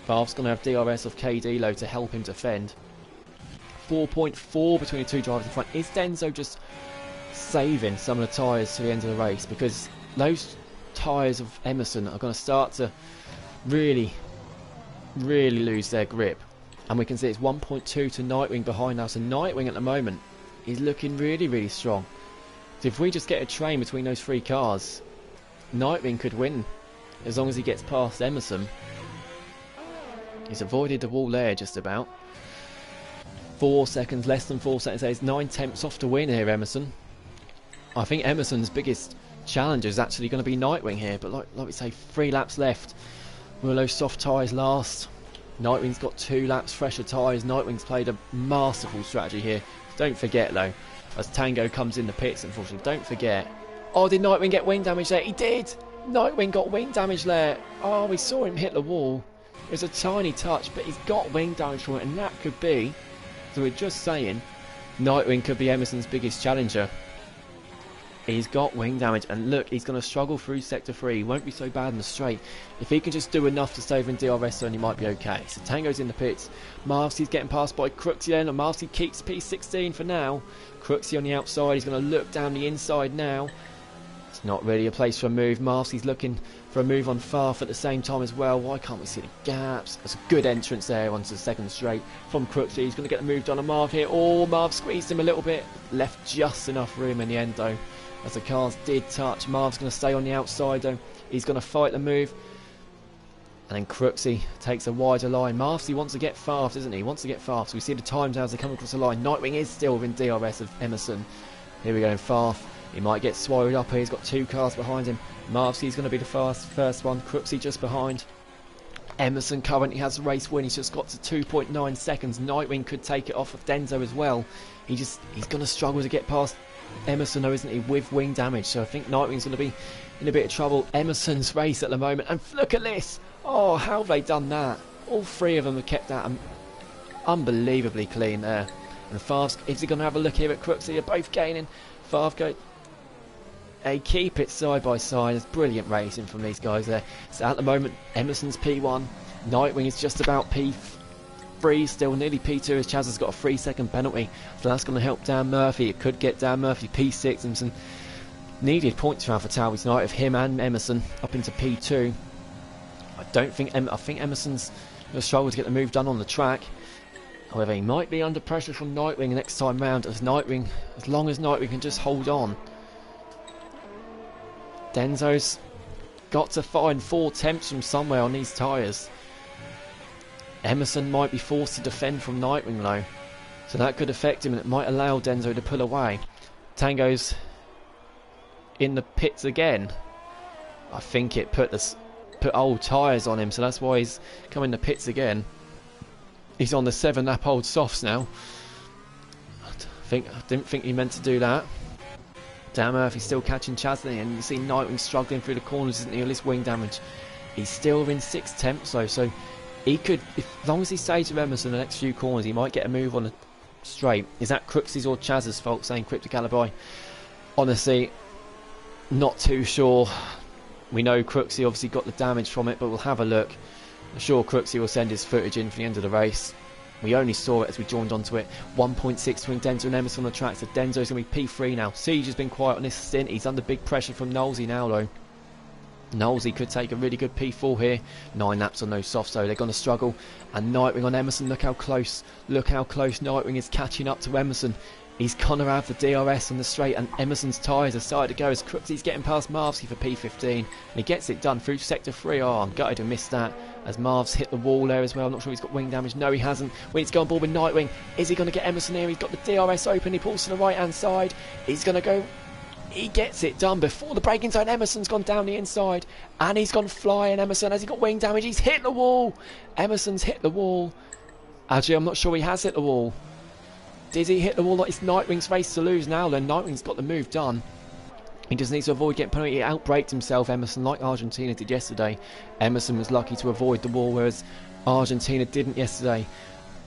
Farf's going to have DRS of KD low to help him defend. 4.4 between the two drivers in front. Is Denzo just saving some of the tyres to the end of the race? Because those tyres of Emerson are going to start to really lose their grip. And we can see it's 1.2 to Nightwing behind now. So Nightwing at the moment is looking really strong. So if we just get a train between those three cars, Nightwing could win as long as he gets past Emerson. He's avoided the wall there just about. 4 seconds, less than 4 seconds. There's 9/10 off to win here, Emerson. I think Emerson's biggest challenge is actually going to be Nightwing here. But like we say, 3 laps left. Will those soft tyres last? Nightwing's got 2 laps fresher tyres. Nightwing's played a masterful strategy here. Don't forget though, as Tango comes in the pits, unfortunately, don't forget. Oh, did Nightwing get wing damage there? He did! Nightwing got wing damage there. Oh, we saw him hit the wall. It was a tiny touch, but he's got wing damage from it, and that could be, so we're just saying, Nightwing could be Emerson's biggest challenger. He's got wing damage, and look, he's going to struggle through Sector 3. He won't be so bad in the straight. If he can just do enough to stay in DRS zone, he might be okay. So Tango's in the pits. Marvsky's getting passed by Crooksey then, and Marvsky keeps P16 for now. Crooksey on the outside. He's going to look down the inside now. It's not really a place for a move. Marvsky's looking for a move on Farf at the same time as well. Why can't we see the gaps? That's a good entrance there onto the second straight from Crooksey. He's going to get the move done on Marv here. Oh, Marv squeezed him a little bit. Left just enough room in the end though, as the cars did touch. Marv's going to stay on the outside though. He's going to fight the move. And then Crooksey takes a wider line. Marvsky wants to get Farf, doesn't he? He wants to get Farf. So we see the times now as they come across the line. Nightwing is still within DRS of Emerson. Here we go, Farf. He might get swallowed up here. He's got 2 cars behind him. Marvsky's going to be the first one. Crooksey just behind. Emerson currently has the race win. He's just got to 2.9 seconds. Nightwing could take it off of Denzo as well. He's going to struggle to get past Emerson though, isn't he, with wing damage. So I think Nightwing's going to be in a bit of trouble. Emerson's race at the moment. And look at this. Oh, how have they done that? All 3 of them have kept that unbelievably clean there. And Favre, is he going to have a look here at Crooksey? They're both gaining. Favre go. They keep it side by side. It's brilliant racing from these guys there. So at the moment, Emerson's P1. Nightwing is just about P3, still nearly P2 as Chaz has got a 3-second penalty. So that's going to help Dan Murphy. It could get Dan Murphy P6 and some needed points for Alpha Tauri tonight of him and Emerson up into P2. I think Emerson's going to struggle to get the move done on the track. However, he might be under pressure from Nightwing next time round, as long as Nightwing can just hold on. Denzo's got to find 4 temps from somewhere on these tyres. Emerson might be forced to defend from Nightwing though, so that could affect him and it might allow Denzo to pull away. Tango's in the pits again. I think it put old tyres on him, so that's why he's coming to pits again. He's on the 7-lap old softs now. I didn't think he meant to do that. Dan Murphy's still catching Chasley, and you see Nightwing struggling through the corners, isn't he, all this wing damage. He's still in 6 temps though, so he could, as long as he stays with Emerson the next few corners, he might get a move on the straight. Is that Crooksey's or Chaz's fault, saying Cryptic Alibi? Honestly, not too sure. We know Crooksey obviously got the damage from it, but we'll have a look. I'm sure Crooksey will send his footage in for the end of the race. We only saw it as we joined onto it. 1.6 between Denzo and Emerson on the track, so Denzo's going to be P3 now. Siege has been quiet on this stint. He's under big pressure from Knowlesy now, though. Knowlesy could take a really good P4 here. 9 laps on those softs, so they're going to struggle. And Nightwing on Emerson, look how close Nightwing is catching up to Emerson. He's going to have the DRS on the straight, and Emerson's tyres are starting to go as Crooksey's getting past Marvsky for P15. And he gets it done through sector 3. Oh, I'm gutted to miss that, as Marv's hit the wall there as well. I'm not sure he's got wing damage. No, he hasn't. We need to go on board with Nightwing. Is he going to get Emerson here? He's got the DRS open. He pulls to the right-hand side. He's going to go... He gets it done before the braking zone. Emerson's gone down the inside, and he's gone flying. Emerson, has he got wing damage? He's hit the wall. Emerson's hit the wall. Actually, I'm not sure he has hit the wall. Did he hit the wall? It's Nightwing's race to lose now then. Nightwing's got the move done. He just needs to avoid getting penalty. He outbraked himself, Emerson, like Argentina did yesterday. Emerson was lucky to avoid the wall, whereas Argentina didn't yesterday.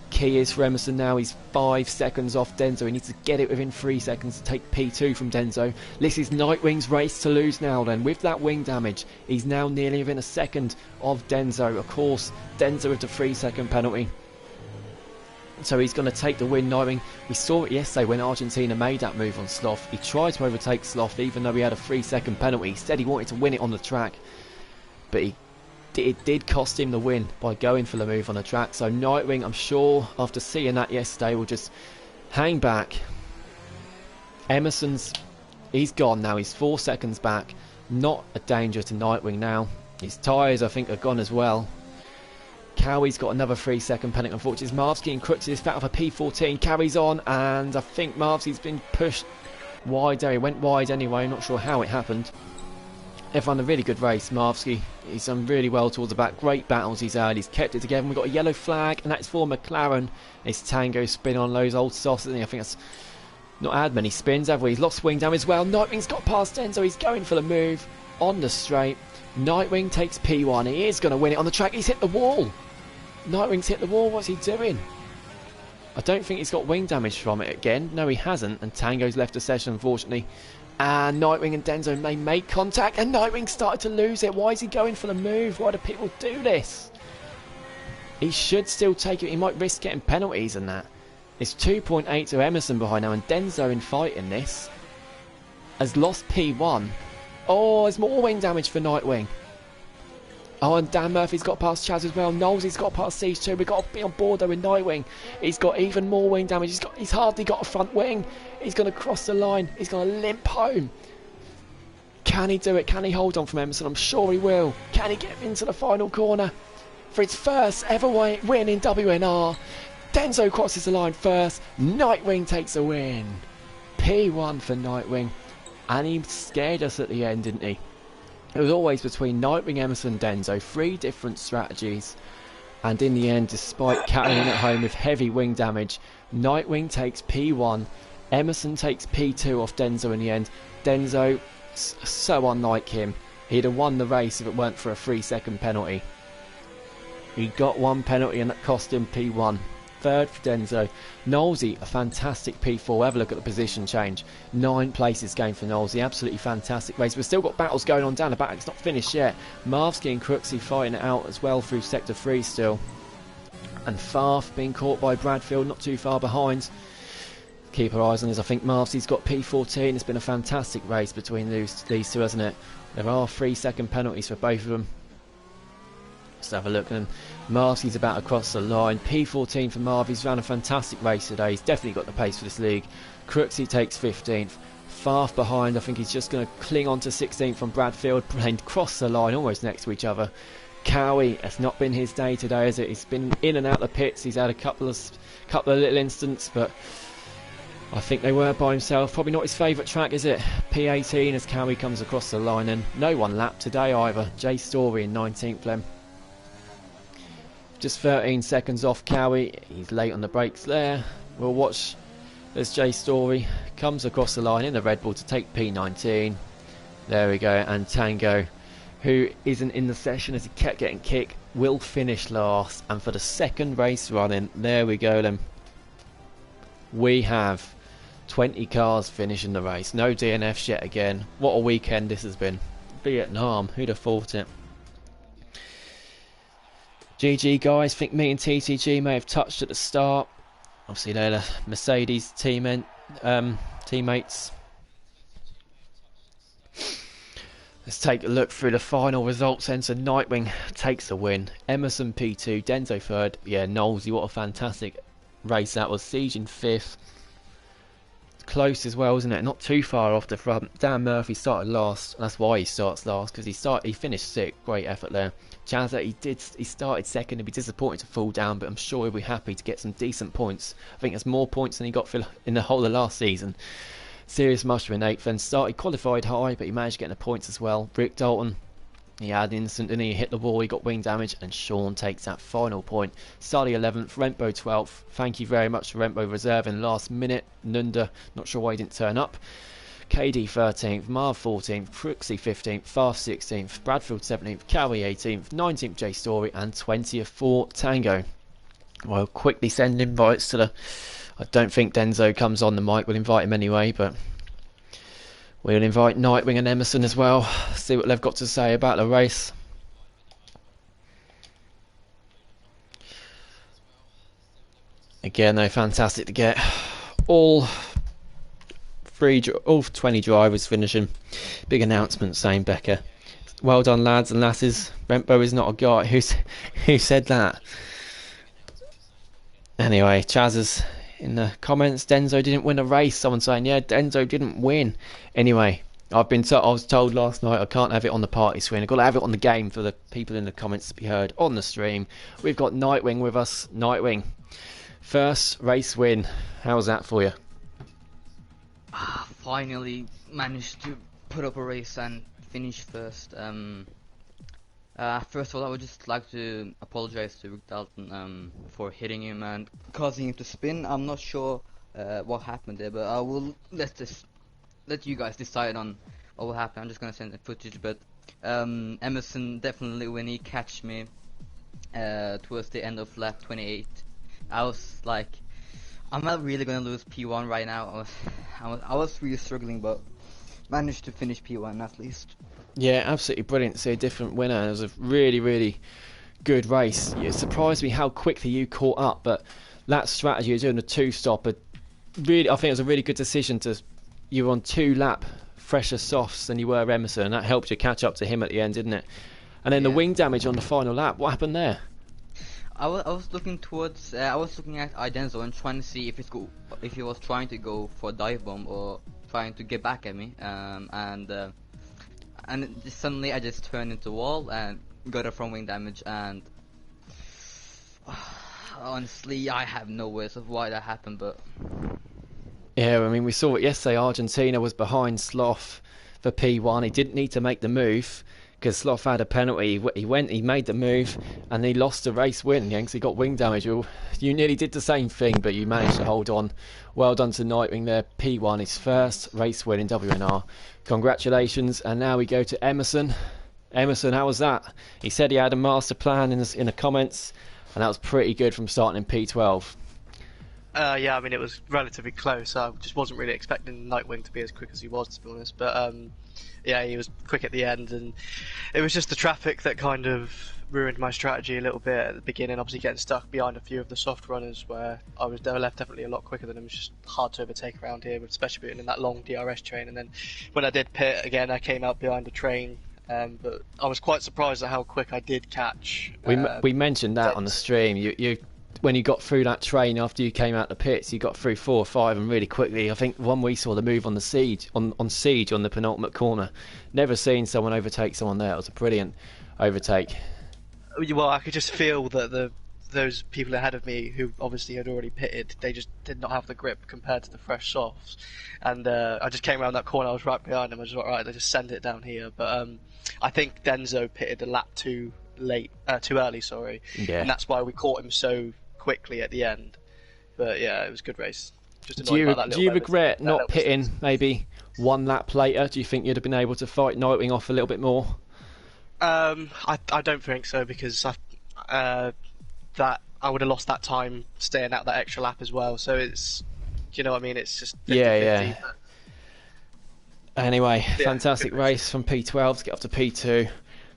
Key is for Emerson now. He's 5 seconds off Denzo. He needs to get it within 3 seconds to take P2 from Denzo. This is Nightwing's race to lose now then. With that wing damage, he's now nearly within a second of Denzo. Of course, Denzo with the 3-second penalty. So he's going to take the win, Nightwing. We saw it yesterday when Argentina made that move on Sloth. He tried to overtake Sloth even though he had a 3-second penalty. He said he wanted to win it on the track, but it did cost him the win by going for the move on the track. So Nightwing, I'm sure after seeing that yesterday, will just hang back. He's gone now. He's 4 seconds back. Not a danger to Nightwing now. His tyres, I think, are gone as well. Cowie's got another 3-second penalty. Unfortunately, Marvsky and Crooksey is out of a P14. Carries on, and I think Marvsky's been pushed wide there. He went wide anyway. I'm not sure how it happened. They've run a really good race. Marvsky, he's done really well towards the back. Great battles he's had. He's kept it together. We've got a yellow flag, and that's for McLaren. It's Tango spin on those old softs, isn't he? I think that's not had many spins, have we? He's lost wing damage as well. Nightwing's got past Denzo. He's going for the move on the straight. Nightwing takes P1. He is going to win it on the track. He's hit the wall. Nightwing's hit the wall. What's he doing? I don't think he's got wing damage from it again. No, he hasn't. And Tango's left the session, unfortunately. And Nightwing and Denzo may make contact. And Nightwing started to lose it. Why is he going for the move? Why do people do this? He should still take it. He might risk getting penalties and that. It's 2.8 to Emerson behind now. And Denzo, in fighting this, has lost P1. Oh, there's more wing damage for Nightwing. Oh, and Dan Murphy's got past Chaz as well. Knowles' got past Siege too. We've got to be on board though with Nightwing. He's got even more wing damage. He's hardly got a front wing. He's going to cross the line. He's going to limp home. Can he do it? Can he hold on from Emerson? I'm sure he will. Can he get into the final corner for his first ever win in WNR? Denzo crosses the line first. Nightwing takes a win. P1 for Nightwing. And he scared us at the end, didn't he? It was always between Nightwing, Emerson, Denzo. 3 different strategies. And in the end, despite carrying it home with heavy wing damage, Nightwing takes P1. Emerson takes P2 off Denzo in the end. Denzo, so unlike him. He'd have won the race if it weren't for a 3-second penalty. He got 1 penalty and that cost him P1. Third for Denzo. Knowlesy, a fantastic P4. Have a look at the position change. 9 places gained for Knowlesy. Absolutely fantastic race. We've still got battles going on down the back. It's not finished yet. Marvsky and Crooksey fighting it out as well through sector 3 still. And Farf being caught by Bradfield, not too far behind. Keep our eyes on this. I think Marvsky's got P14. It's been a fantastic race between these two, hasn't it? There are 3-second penalties for both of them. Let's have a look. And Marvsky's about to cross the line. P14 for Marv. He's ran a fantastic race today. He's definitely got the pace for this league. Crooksey takes 15th. Farf behind. I think he's just going to cling on to 16th from Bradfield and cross the line almost next to each other. Cowie, it's not been his day today, has it? He's been in and out the pits. He's had a couple of little incidents, but I think they were by himself. Probably not his favourite track, is it? P18 as Cowie comes across the line, and no one lapped today either. Jay Story in 19th then. Just 13 seconds off Cowie. He's late on the brakes there. We'll watch as Jay Story comes across the line in the Red Bull to take P19. There we go. And Tango, who isn't in the session as he kept getting kicked, will finish last, and for the second race running, there we go then. We have 20 cars finishing the race. No DNFs yet again. What a weekend this has been. Vietnam, who'd have thought it? GG guys, think me and TTG may have touched at the start. Obviously they're the Mercedes teammates. Let's take a look through the final results then. So Nightwing takes the win. Emerson P2, Denzo third. Yeah, Knowlesy, what a fantastic race that was. Siege in fifth. Close as well, isn't it? Not too far off the front. Dan Murphy started last. That's why he starts last, because he finished sixth. Great effort there. Chazza, he started second. He'd be disappointed to fall down, but I'm sure he'll be happy to get some decent points. I think there's more points than he got in the whole of last season. Serious Mushroom in eighth, then he qualified high, but he managed to get the points as well. Rick Dalton, he had an incident, didn't he? He hit the wall, he got wing damage, and Sean takes that final point. Sully 11th, Rempo 12th. Thank you very much to Rempo reserving last minute. Nunda, not sure why he didn't turn up. KD 13th, Marv 14th, Crooksy 15th, Fast 16th, Bradfield 17th, Cowie 18th, 19th J Story, and 20th for Tango. Well, quickly send invites to the... I don't think Denzo comes on the mic, we'll invite him anyway, but we'll invite Nightwing and Emerson as well, see what they've got to say about the race. Again, though, fantastic to get all 20 drivers finishing. Big announcement saying Becker. Well done, lads and lasses. Rempo is not a guy. Who said that? Anyway, Chaz's in the comments, Denzo didn't win a race. Someone saying, yeah, Denzo didn't win. Anyway, I was told last night I can't have it on the party screen. I've got to have it on the game for the people in the comments to be heard on the stream. We've got Nightwing with us. Nightwing, first race win. How's that for you? Finally managed to put up a race and finish first. First of all, I would just like to apologize to Rick Dalton for hitting him and causing him to spin. I'm not sure what happened there, but I will let you guys decide on what will happen. I'm just gonna send the footage, but Emerson definitely, when he catched me towards the end of lap 28, I was like, I'm not really gonna lose P1 right now. I was really struggling, but managed to finish P1 at least. Yeah, absolutely brilliant to see a different winner. It was a really, really good race. It surprised me how quickly you caught up, but that strategy of doing a two-stop, I think it was a really good decision. You were on 2-lap fresher softs than you were Emerson, and that helped you catch up to him at the end, didn't it? And then the wing damage on the final lap, what happened there? I was looking towards, I was looking at Idenzo and trying to see if he was trying to go for a dive bomb or trying to get back at me, and suddenly I just turned into a wall and got a front wing damage, and honestly I have no words of why that happened, but yeah, I mean, we saw it yesterday. Argentina was behind Sloth for P1. He didn't need to make the move because Sloth had a penalty. He made the move, and he lost the race win because he got wing damage. You nearly did the same thing, but you managed to hold on. Well done to Nightwing there. P1, his first race win in WNR. Congratulations. And now we go to Emerson. Emerson, how was that? He said he had a master plan in the comments, and that was pretty good from starting in P12. Yeah, I mean, it was relatively close. I just wasn't really expecting Nightwing to be as quick as he was, to be honest. But yeah, he was quick at the end, and it was just the traffic that kind of ruined my strategy a little bit at the beginning. Obviously, getting stuck behind a few of the soft runners where I was left definitely a lot quicker than him. It's just hard to overtake around here, especially being in that long DRS train. And then when I did pit again, I came out behind the train. But I was quite surprised at how quick I did catch. We mentioned that on the stream. You when you got through that train after you came out the pits, you got through 4 or 5 and really quickly. I think one we saw the move on the Siege on Siege on the penultimate corner. Never seen someone overtake someone there. It was a brilliant overtake. Well, I could just feel that those people ahead of me, who obviously had already pitted, they just did not have the grip compared to the fresh softs. And I just came around that corner. I was right behind them. I was just like, right, they just send it down here. But I think Denzo pitted a lap too early, sorry. Yeah. And that's why we caught him so quickly at the end. But yeah, it was a good race. Just do you regret not pitting maybe 1 lap later? Do you think you'd have been able to fight Nightwing off a little bit more? I don't think so, because that I would have lost that time staying out that extra lap as well. So it's, you know what I mean? It's just 50-50. Yeah. Anyway, Yeah, fantastic race from P12 to get up to P2.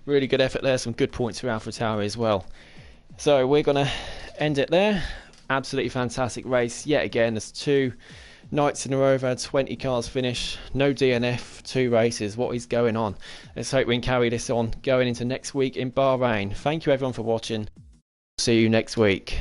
Really good effort there. Some good points for AlphaTauri as well. So we're going to end it there. Absolutely fantastic race. Yet again, there's 2 nights in a row. We've had 20 cars finish. No DNF, 2 races. What is going on? Let's hope we can carry this on going into next week in Bahrain. Thank you everyone for watching. See you next week.